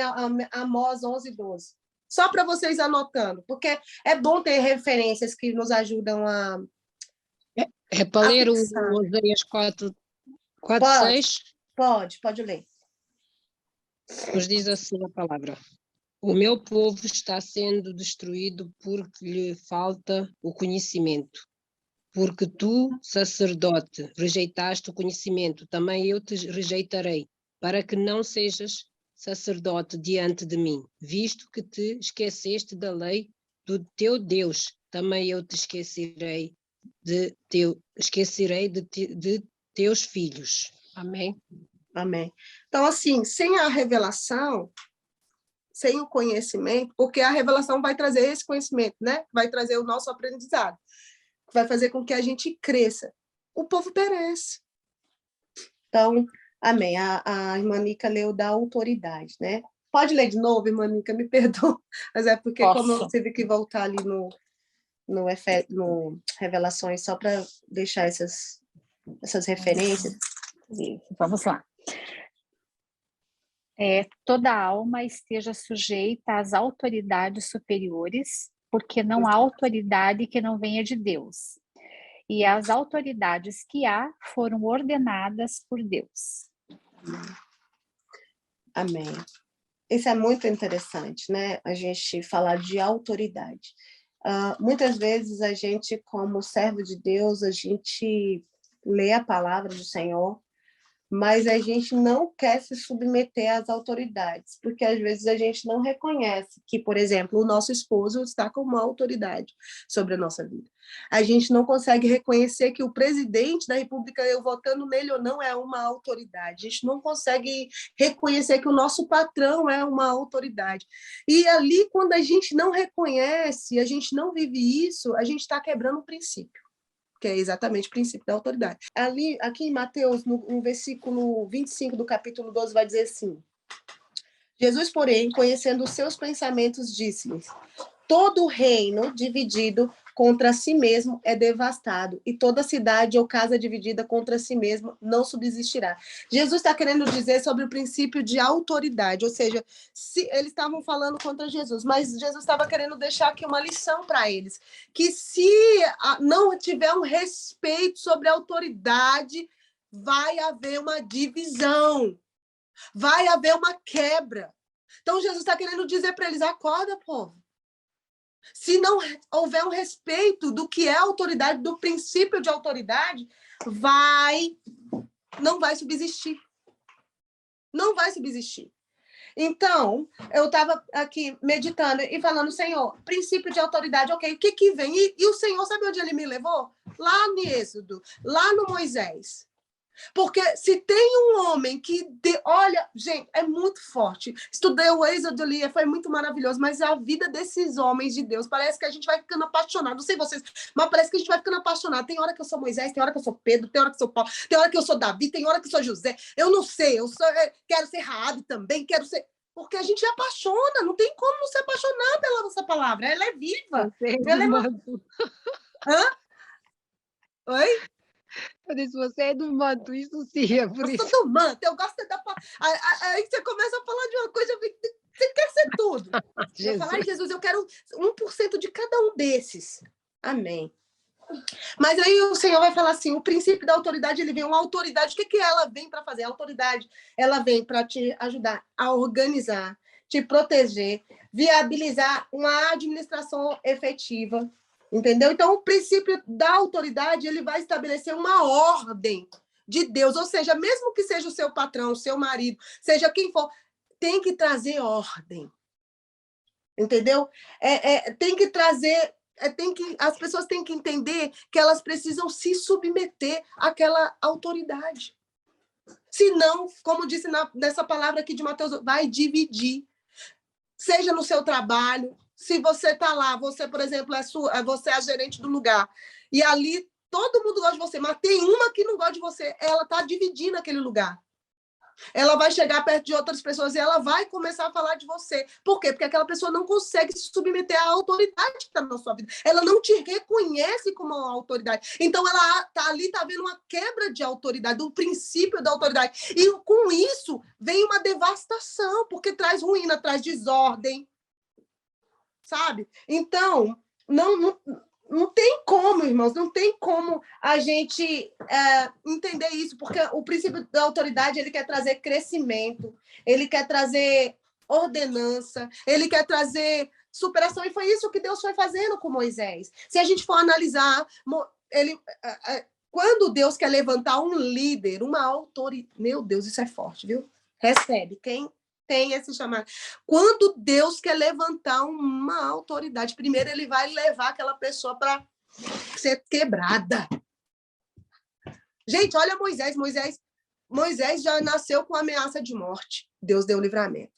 Amós 11:12. Só para vocês anotando, porque é bom ter referências que nos ajudam a... É para ler o fixar. Oséias 4:6? Pode ler. Nos diz assim a palavra: o meu povo está sendo destruído porque lhe falta o conhecimento. Porque tu, sacerdote, rejeitaste o conhecimento, também eu te rejeitarei, para que não sejas sacerdote diante de mim. Visto que te esqueceste da lei do teu Deus, também eu te esquecerei de teus filhos. Amém? Amém. Então, assim, sem a revelação, sem o conhecimento, porque a revelação vai trazer esse conhecimento, né? Vai trazer o nosso aprendizado, vai fazer com que a gente cresça. O povo perece. Então, amém. A irmã Nica leu da autoridade, né? Pode ler de novo, irmã Nica, me perdoa, mas é porque como eu tive que voltar ali no Revelações, só para deixar essas referências. Vamos lá. Toda alma esteja sujeita às autoridades superiores, porque não há autoridade que não venha de Deus. E as autoridades que há foram ordenadas por Deus. Amém. Isso é muito interessante, né? A gente falar de autoridade. Muitas vezes a gente, como servo de Deus, a gente lê a palavra do Senhor, mas a gente não quer se submeter às autoridades, porque às vezes a gente não reconhece que, por exemplo, o nosso esposo está com uma autoridade sobre a nossa vida. A gente não consegue reconhecer que o presidente da República, eu votando nele ou não, é uma autoridade. A gente não consegue reconhecer que o nosso patrão é uma autoridade. E ali, quando a gente não reconhece, a gente não vive isso, a gente está quebrando o princípio, que é exatamente o princípio da autoridade. Aqui em Mateus, no versículo 25 do capítulo 12, vai dizer assim: Jesus, porém, conhecendo os seus pensamentos, disse-lhes: todo reino dividido contra si mesmo é devastado, e toda cidade ou casa dividida contra si mesmo não subsistirá. Jesus está querendo dizer sobre o princípio de autoridade, ou seja, eles estavam falando contra Jesus, mas Jesus estava querendo deixar aqui uma lição para eles, que se não tiver um respeito sobre a autoridade, vai haver uma divisão, vai haver uma quebra. Então, Jesus está querendo dizer para eles: acorda, povo. Se não houver um respeito do que é autoridade, do princípio de autoridade, não vai subsistir. Não vai subsistir. Então, eu estava aqui meditando e falando: Senhor, princípio de autoridade, ok, o que vem? E o Senhor, sabe onde ele me levou? Lá no Êxodo, lá no Moisés. Porque se tem um homem que... Olha, gente, é muito forte. Estudei o Êxodo ali, foi muito maravilhoso, mas a vida desses homens de Deus, parece que a gente vai ficando apaixonado. Não sei vocês, mas parece que a gente vai ficando apaixonado. Tem hora que eu sou Moisés, tem hora que eu sou Pedro, tem hora que eu sou Paulo, tem hora que eu sou Davi, tem hora que eu sou José. Eu não sei, quero ser Raabe também, quero ser... Porque a gente apaixona, não tem como não se apaixonar pela nossa palavra. Ela é viva. Ela é Hã? Oi? Eu disse: você é do manto, isso sim, é por Eu isso. sou do manto, eu gosto da... Aí você começa a falar de uma coisa, você quer ser tudo. Eu falo: ai, Jesus, eu quero 1% de cada um desses. Amém. Mas aí o Senhor vai falar assim: o princípio da autoridade, ele vem uma autoridade. O que ela vem para fazer? A autoridade, ela vem para te ajudar a organizar, te proteger, viabilizar uma administração efetiva. Entendeu? Então, o princípio da autoridade, ele vai estabelecer uma ordem de Deus. Ou seja, mesmo que seja o seu patrão, o seu marido, seja quem for, tem que trazer ordem. Entendeu? Tem que trazer as pessoas têm que entender que elas precisam se submeter àquela autoridade. Senão, como disse nessa palavra aqui de Mateus, vai dividir. Seja no seu trabalho, se você está lá, você, por exemplo, você é a gerente do lugar, e ali todo mundo gosta de você, mas tem uma que não gosta de você, ela está dividindo aquele lugar. Ela vai chegar perto de outras pessoas e ela vai começar a falar de você. Por quê? Porque aquela pessoa não consegue se submeter à autoridade que está na sua vida. Ela não te reconhece como uma autoridade. Então, ela está ali, está vendo uma quebra de autoridade, do princípio da autoridade. E com isso, vem uma devastação, porque traz ruína, traz desordem. Sabe? Então, não tem como, irmãos, não tem como a gente entender isso, porque o princípio da autoridade, ele quer trazer crescimento, ele quer trazer ordenança, ele quer trazer superação, e foi isso que Deus foi fazendo com Moisés. Se a gente for analisar, quando Deus quer levantar um líder, uma autoridade, meu Deus, isso é forte, viu? Recebe, quem tem esse chamado. Quando Deus quer levantar uma autoridade, primeiro ele vai levar aquela pessoa para ser quebrada. Gente, olha Moisés. Moisés já nasceu com ameaça de morte. Deus deu livramento.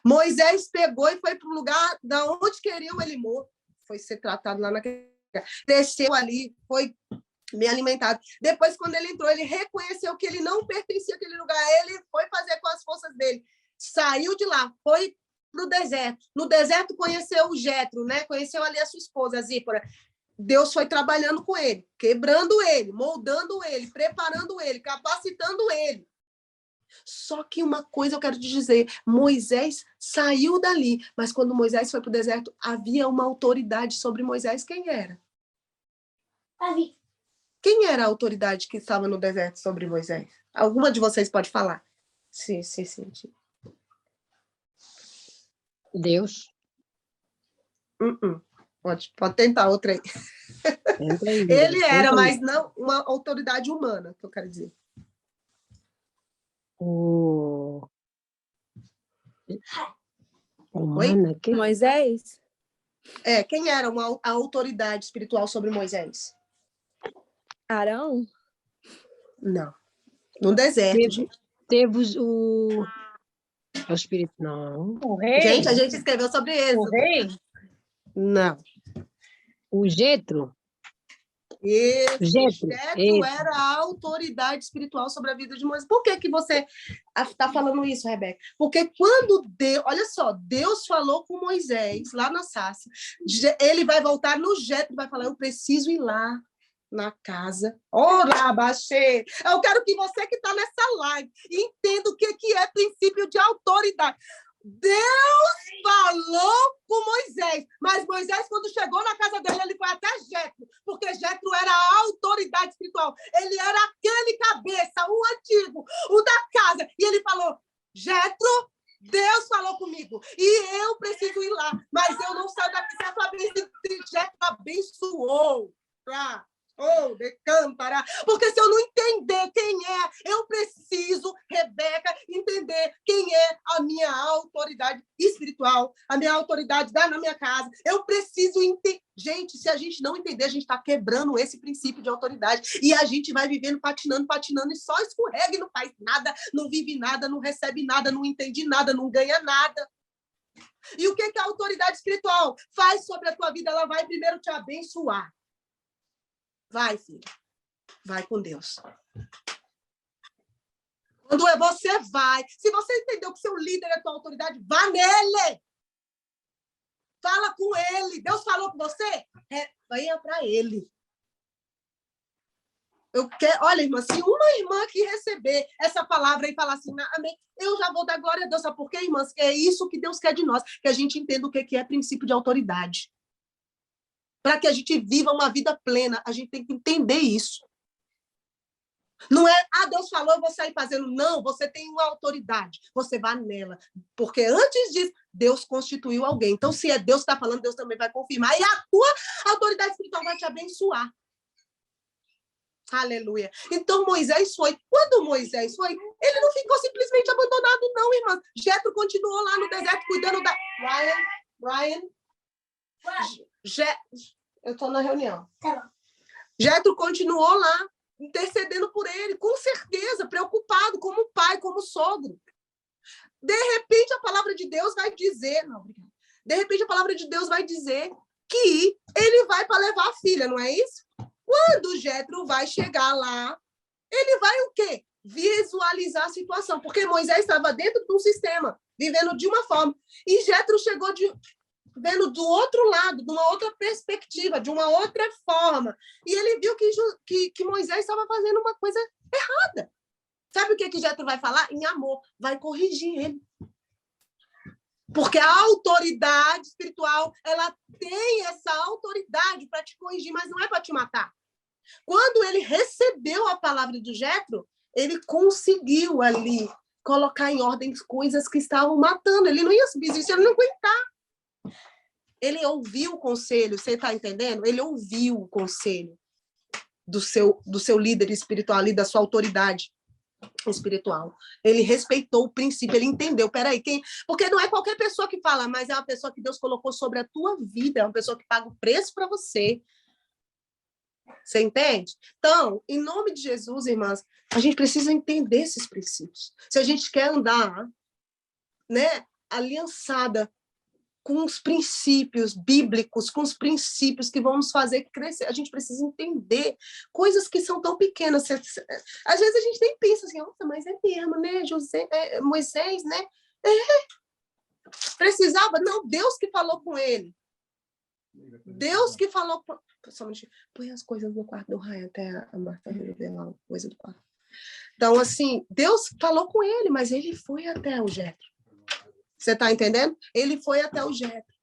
Moisés pegou e foi para o lugar da onde queriam ele morto. Foi ser tratado lá naquele lugar. Desceu ali, foi bem alimentado. Depois, quando ele entrou, ele reconheceu que ele não pertencia àquele lugar. Ele foi fazer com as forças dele. Saiu de lá, foi para o deserto. No deserto conheceu o Jetro, né? Conheceu ali a sua esposa, a Zípora. Deus foi trabalhando com ele, quebrando ele, moldando ele, preparando ele, capacitando ele. Só que uma coisa eu quero te dizer, Moisés saiu dali, mas quando Moisés foi para o deserto, havia uma autoridade sobre Moisés. Quem era? Quem era a autoridade que estava no deserto sobre Moisés? Alguma de vocês pode falar? Sim. Deus. Pode tentar outra aí. Ele era, mas não uma autoridade humana, que eu quero dizer. Humana, que? Moisés? Quem era a autoridade espiritual sobre Moisés? Arão? Não. No deserto, gente. Teve o Espírito, não. O rei? Gente, a gente escreveu sobre ele. O rei? Não. O Jetro? Isso, Jetro era a autoridade espiritual sobre a vida de Moisés. Por que você está falando isso, Rebeca? Porque quando Deus, olha só, Deus falou com Moisés lá na Sácia, ele vai voltar no Jetro e vai falar, eu preciso ir lá na casa. Ora, baixei. Eu quero que você que está nessa live entenda o que é princípio de autoridade. Deus falou com Moisés, mas Moisés, quando chegou na casa dele, ele foi até Jetro, porque Jetro era a autoridade espiritual. Ele era aquele cabeça, o antigo, o da casa. E ele falou, Jetro, Deus falou comigo, e eu preciso ir lá, mas eu não saio daqui sem a tua bênção. Jetro abençoou. Decampará. Porque se eu não entender quem é, eu preciso, Rebeca, entender quem é a minha autoridade espiritual, a minha autoridade na minha casa. Eu preciso entender. Gente, se a gente não entender, a gente está quebrando esse princípio de autoridade e a gente vai vivendo, patinando e só escorrega e não faz nada, não vive nada, não recebe nada, não entende nada, não ganha nada. E o que a autoridade espiritual faz sobre a tua vida? Ela vai primeiro te abençoar. Vai, filho. Vai com Deus. Quando você vai, se você entendeu que seu líder é tua autoridade, vá nele. Fala com ele. Deus falou com você? Venha para ele. Olha, irmã, se uma irmã aqui receber essa palavra e falar assim, amém, eu já vou dar glória a Deus. Sabe por quê, irmãs? É isso que Deus quer de nós, que a gente entenda o que é princípio de autoridade. Para que a gente viva uma vida plena, a gente tem que entender isso. Não é, Deus falou, eu vou sair fazendo. Não, você tem uma autoridade, você vai nela. Porque antes disso, Deus constituiu alguém. Então, se é Deus que está falando, Deus também vai confirmar. E a tua autoridade espiritual vai te abençoar. Aleluia. Então, Moisés foi. Quando Moisés foi, ele não ficou simplesmente abandonado, não, irmã. Jetro continuou lá no deserto, cuidando da... Ryan? Eu estou na reunião. Tá bom. Jetro continuou lá, intercedendo por ele, com certeza, preocupado, como pai, como sogro. De repente, a palavra de Deus vai dizer... Não, obrigada. De repente, a palavra de Deus vai dizer que ele vai para levar a filha, não é isso? Quando o Jetro vai chegar lá, ele vai o quê? Visualizar a situação, porque Moisés estava dentro de um sistema, vivendo de uma forma, e Jetro chegou vendo do outro lado, de uma outra perspectiva, de uma outra forma, e ele viu que Moisés estava fazendo uma coisa errada. Sabe o que Jetro vai falar? Em amor, vai corrigir ele. Porque a autoridade espiritual, ela tem essa autoridade para te corrigir, mas não é para te matar. Quando ele recebeu a palavra do Jetro, ele conseguiu ali colocar em ordem coisas que estavam matando. Ele não ia subir isso, ele não ia aguentar. Ele ouviu o conselho, você está entendendo? Ele ouviu o conselho do seu líder espiritual ali, da sua autoridade espiritual. Ele respeitou o princípio, ele entendeu, peraí, porque não é qualquer pessoa que fala, mas é uma pessoa que Deus colocou sobre a tua vida, é uma pessoa que paga o preço para você. Você entende? Então, em nome de Jesus, irmãs, a gente precisa entender esses princípios. Se a gente quer andar, né, aliançada com os princípios bíblicos, com os princípios que vão nos fazer crescer, a gente precisa entender coisas que são tão pequenas. Às vezes a gente nem pensa assim, nossa, mas é mesmo, né, Moisés, né? Precisava? Não, Deus que falou com ele. Deus que falou... Somente põe as coisas no quarto do Ryan, até a Marta revelar a coisa do quarto. Então, assim, Deus falou com ele, mas ele foi até o Jetro. Você está entendendo? Ele foi até o Jetro.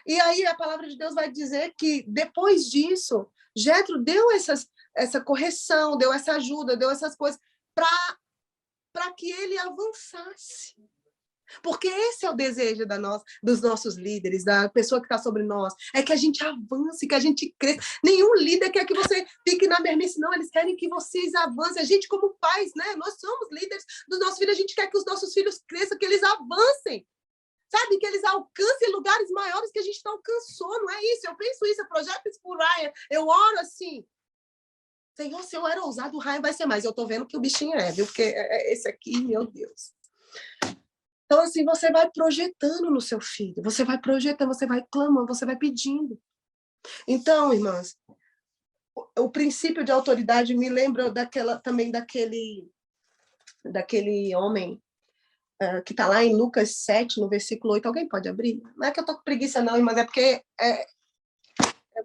E aí a palavra de Deus vai dizer que, depois disso, Jetro deu essa correção, deu essa ajuda, deu essas coisas para que ele avançasse. Porque esse é o desejo dos nossos líderes, da pessoa que está sobre nós, é que a gente avance, que a gente cresça. Nenhum líder quer que você fique na mermice, não, eles querem que vocês avancem. A gente, como pais, né? Nós somos líderes dos nossos filhos, a gente quer que os nossos filhos cresçam, que eles avancem. Sabe, que eles alcancem lugares maiores que a gente não alcançou, não é isso? Eu penso isso, eu projeto isso por Ryan, eu oro assim, Senhor, se eu era ousado, o Ryan vai ser mais. Eu estou vendo que o bichinho viu? Porque esse aqui, meu Deus. Então, assim, você vai projetando no seu filho, você vai projetando, você vai clamando, você vai pedindo. Então, irmãs, o princípio de autoridade me lembra também daquele homem que está lá em Lucas 7, no versículo 8. Alguém pode abrir? Não é que eu estou com preguiça, não, mas é porque é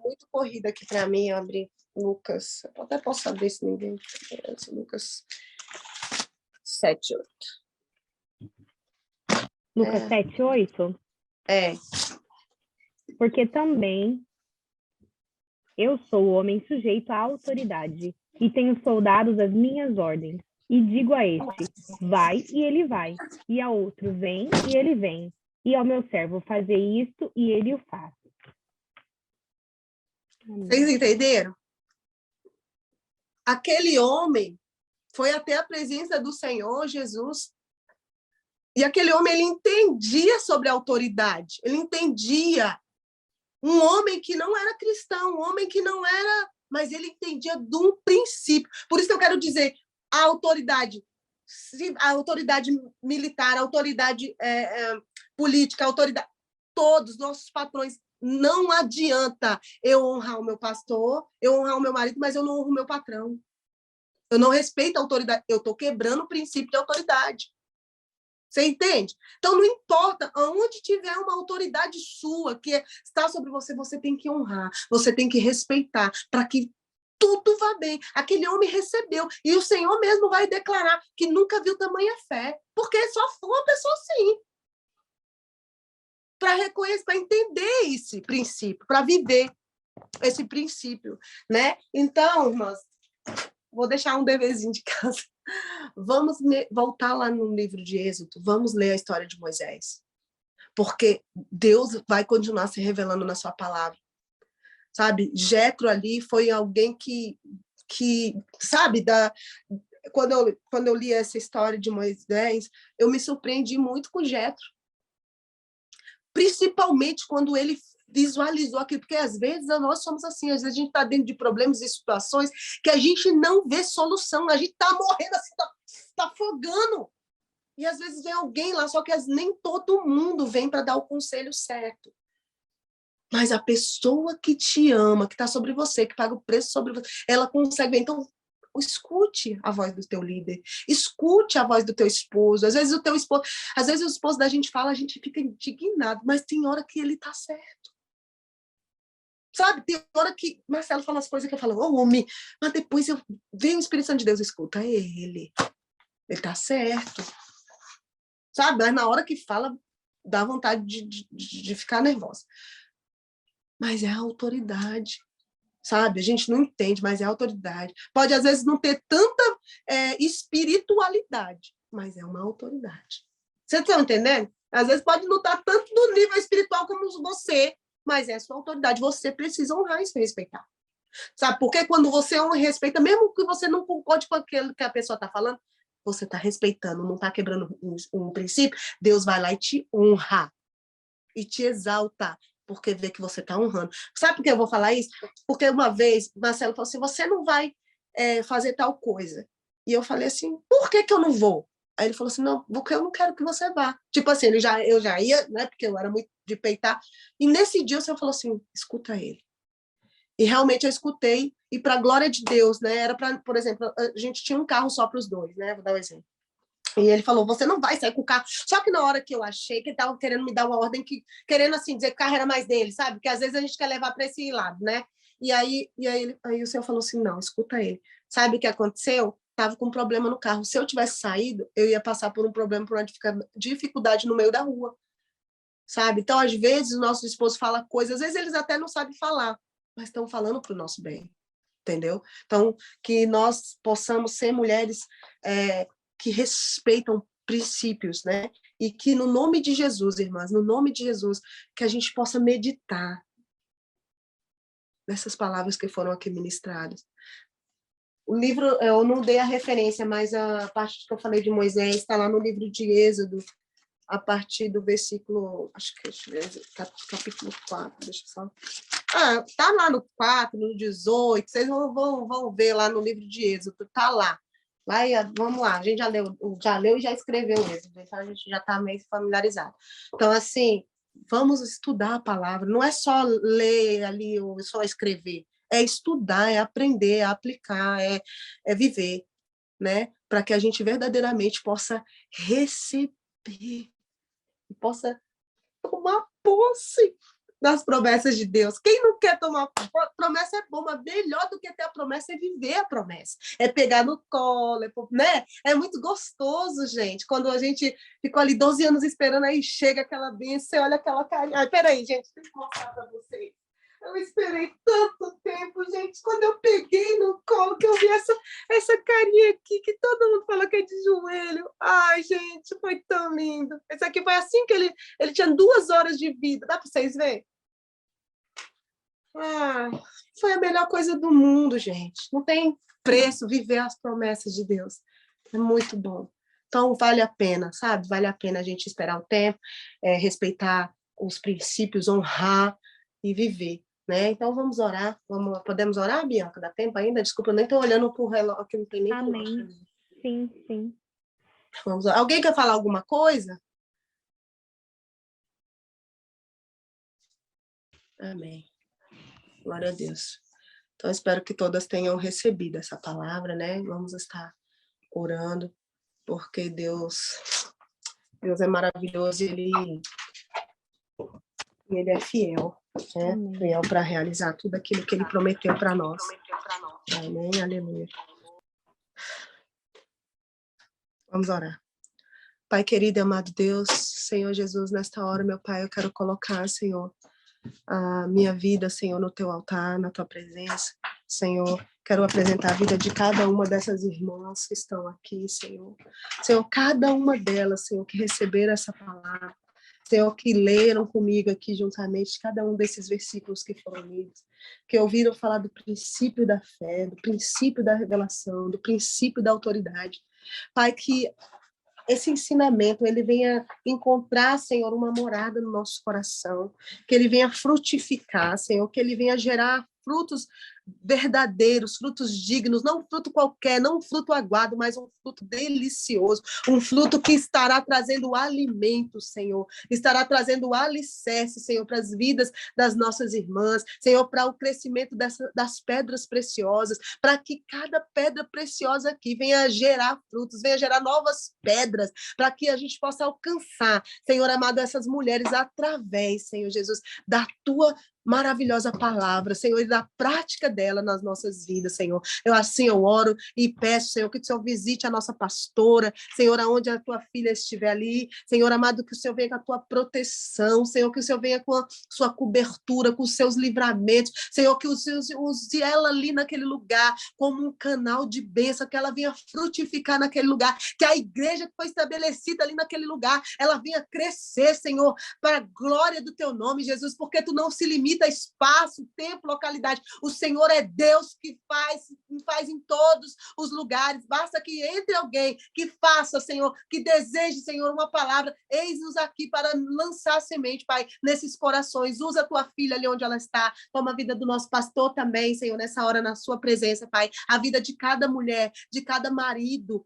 muito corrida aqui para mim abrir Lucas. Eu até posso abrir se ninguém... Lucas 7, 8. Lucas 7, 8? É. Porque também eu sou o homem sujeito à autoridade e tenho soldados às minhas ordens. E digo a este, vai, e ele vai. E a outro, vem, e ele vem. E ao meu servo, fazer isto, e ele o faz. Vocês entenderam? Aquele homem foi até a presença do Senhor Jesus. E aquele homem, ele entendia sobre a autoridade. Ele entendia. Um homem que não era cristão, um homem que não era... Mas ele entendia de um princípio. Por isso que eu quero dizer, a autoridade militar, a autoridade política, a autoridade... Todos os nossos patrões, não adianta eu honrar o meu pastor, eu honrar o meu marido, mas eu não honro o meu patrão. Eu não respeito a autoridade. Eu estou quebrando o princípio de autoridade. Você entende? Então, não importa aonde tiver uma autoridade sua que está sobre você, você tem que honrar, você tem que respeitar, para que tudo vá bem. Aquele homem recebeu, e o Senhor mesmo vai declarar que nunca viu tamanha fé, porque só foi uma pessoa assim. Para reconhecer, para entender esse princípio, para viver esse princípio, né? Então, irmãs, vou deixar um deverzinho de casa. Vamos voltar lá no livro de Êxodo, vamos ler a história de Moisés. Porque Deus vai continuar se revelando na sua palavra. Sabe? Jetro ali foi alguém que sabe, quando eu li essa história de Moisés, eu me surpreendi muito com Jetro. Principalmente quando ele visualizou aquilo, porque às vezes nós somos assim, às vezes a gente está dentro de problemas e situações que a gente não vê solução, a gente está morrendo assim, está afogando. E às vezes vem alguém lá, só que nem todo mundo vem para dar o conselho certo. Mas a pessoa que te ama, que está sobre você, que paga o preço sobre você, ela consegue ver. Então, escute a voz do teu líder, escute a voz do teu esposo. Às vezes o esposo da gente fala, a gente fica indignado, mas tem hora que ele está certo. Sabe, tem hora que Marcelo fala as coisas que eu falo, homem, mas depois vem o Espírito Santo de Deus, escuta ele está certo. Sabe, mas na hora que fala, dá vontade de ficar nervosa. Mas é a autoridade, sabe? A gente não entende, mas é a autoridade. Pode, às vezes, não ter tanta espiritualidade, mas é uma autoridade. Vocês estão entendendo? Às vezes pode não estar tanto no nível espiritual como você, mas é a sua autoridade. Você precisa honrar e se respeitar. Sabe? Porque quando você honra e respeita, mesmo que você não concorde com aquilo que a pessoa está falando, você está respeitando, não está quebrando um princípio, Deus vai lá e te honra e te exalta, porque vê que você está honrando. Sabe por que eu vou falar isso? Porque uma vez, Marcelo falou assim, você não vai fazer tal coisa. E eu falei assim, por que eu não vou? Aí ele falou assim, não, porque eu não quero que você vá. Tipo assim, eu já ia, né, porque eu era muito de peitar. E nesse dia o Senhor falou assim, escuta ele. E realmente eu escutei, e para a glória de Deus, né? Era para, por exemplo, a gente tinha um carro só para os dois, né? Vou dar um exemplo. E ele falou, você não vai sair com o carro. Só que na hora que eu achei que ele estava querendo me dar uma ordem, querendo assim, dizer que o carro era mais dele, sabe? Porque às vezes a gente quer levar para esse lado, né? E aí o Senhor falou assim, não, escuta ele. Sabe o que aconteceu? Estava com um problema no carro. Se eu tivesse saído, eu ia passar por um problema, por uma dificuldade no meio da rua, sabe? Então, às vezes, o nosso esposo fala coisas, às vezes eles até não sabem falar, mas estão falando para o nosso bem, entendeu? Então, que nós possamos ser mulheres que respeitam princípios, né? E que no nome de Jesus, irmãs, no nome de Jesus, que a gente possa meditar nessas palavras que foram aqui ministradas. O livro, eu não dei a referência, mas a parte que eu falei de Moisés está lá no livro de Êxodo, a partir do versículo, acho que capítulo 4, deixa eu só... tá lá no 4, no 18, vocês vão ver lá no livro de Êxodo, tá lá. Vamos lá, a gente já leu e já escreveu Êxodo, então a gente já está meio familiarizado. Então, assim, vamos estudar a palavra, não é só ler ali ou só escrever, é estudar, é aprender, é aplicar, é viver, né? Para que a gente verdadeiramente possa receber, possa tomar posse das promessas de Deus. Quem não quer tomar promessa é bom, mas melhor do que ter a promessa é viver a promessa. É pegar no colo, né? É muito gostoso, gente. Quando a gente ficou ali 12 anos esperando, aí chega aquela bênção, você olha aquela carinha. Ai, peraí, gente, deixa eu mostrar para vocês. Eu esperei tanto tempo, gente. Quando eu peguei no colo, que eu vi essa carinha aqui, que todo mundo fala que é de joelho. Ai, gente, foi tão lindo. Esse aqui foi assim que ele tinha 2 horas de vida. Dá para vocês verem? Foi a melhor coisa do mundo, gente. Não tem preço viver as promessas de Deus. É muito bom. Então, vale a pena, sabe? Vale a pena a gente esperar o tempo, respeitar os princípios, honrar e viver. Né? Então, vamos orar. Podemos orar, Bianca? Dá tempo ainda? Desculpa, eu nem estou olhando para o relógio, que não tem nem relógio. Amém. Sim, sim. Vamos orar. Alguém quer falar alguma coisa? Amém. Glória a Deus. Então, espero que todas tenham recebido essa palavra, né? Vamos estar orando, porque Deus é maravilhoso e Ele é fiel. Fiel para realizar tudo aquilo que Ele prometeu para nós. Amém, aleluia. Vamos orar. Pai querido e amado Deus, Senhor Jesus, nesta hora, meu Pai, eu quero colocar, Senhor, a minha vida, Senhor, no Teu altar, na Tua presença. Senhor, quero apresentar a vida de cada uma dessas irmãs que estão aqui, Senhor. Senhor, cada uma delas, Senhor, que receberam essa palavra. Senhor, que leram comigo aqui juntamente cada um desses versículos que foram lidos, que ouviram falar do princípio da fé, do princípio da revelação, do princípio da autoridade. Pai, que esse ensinamento, ele venha encontrar, Senhor, uma morada no nosso coração, que ele venha frutificar, Senhor, que ele venha gerar frutos verdadeiros, frutos dignos, não um fruto qualquer, não um fruto aguado, mas um fruto delicioso, um fruto que estará trazendo alimento, Senhor, estará trazendo alicerce, Senhor, para as vidas das nossas irmãs, Senhor, para o crescimento das pedras preciosas, para que cada pedra preciosa aqui venha gerar frutos, venha gerar novas pedras, para que a gente possa alcançar, Senhor amado, essas mulheres através, Senhor Jesus, da tua maravilhosa palavra, Senhor, e da prática dela nas nossas vidas, Senhor. Eu oro e peço, Senhor, que o Senhor visite a nossa pastora, Senhor, aonde a tua filha estiver ali, Senhor amado, que o Senhor venha com a tua proteção, Senhor, que o Senhor venha com a sua cobertura, com os seus livramentos, Senhor, que use ela ali naquele lugar como um canal de bênção, que ela venha frutificar naquele lugar, que a igreja que foi estabelecida ali naquele lugar, ela venha crescer, Senhor, para a glória do teu nome, Jesus, porque tu não se limita a espaço, tempo, localidade. O Senhor é Deus que faz em todos os lugares. Basta que entre alguém que faça, Senhor, que deseje, Senhor, uma palavra. Eis-nos aqui para lançar semente, Pai, nesses corações. Usa a tua filha ali onde ela está. Toma a vida do nosso pastor também, Senhor, nessa hora na sua presença, Pai. A vida de cada mulher, de cada marido,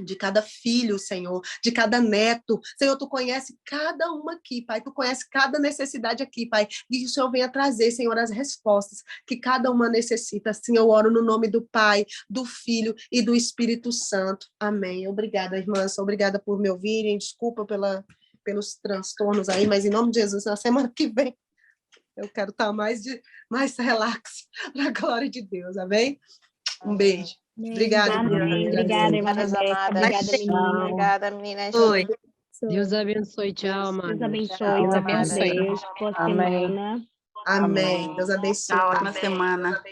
de cada filho, Senhor, de cada neto. Senhor, tu conhece cada uma aqui, Pai. Tu conhece cada necessidade aqui, Pai. E que o Senhor venha trazer, Senhor, as respostas que cada uma necessita. Assim eu oro no nome do Pai, do Filho e do Espírito Santo. Amém. Obrigada, irmãs. Obrigada por me ouvirem. Desculpa pelos transtornos aí, mas em nome de Jesus, na semana que vem, eu quero estar mais relax, para a glória de Deus. Amém? Um beijo. Obrigada. Amém. Obrigada, irmã Rebeca. Obrigada, menina. Obrigada, meninas. Oi. Deus abençoe. Tchau, Deus amado. abençoe. Tchau, Um abençoe. beijo. Boa Amém. semana. Amém. Deus abençoe. Ótima semana.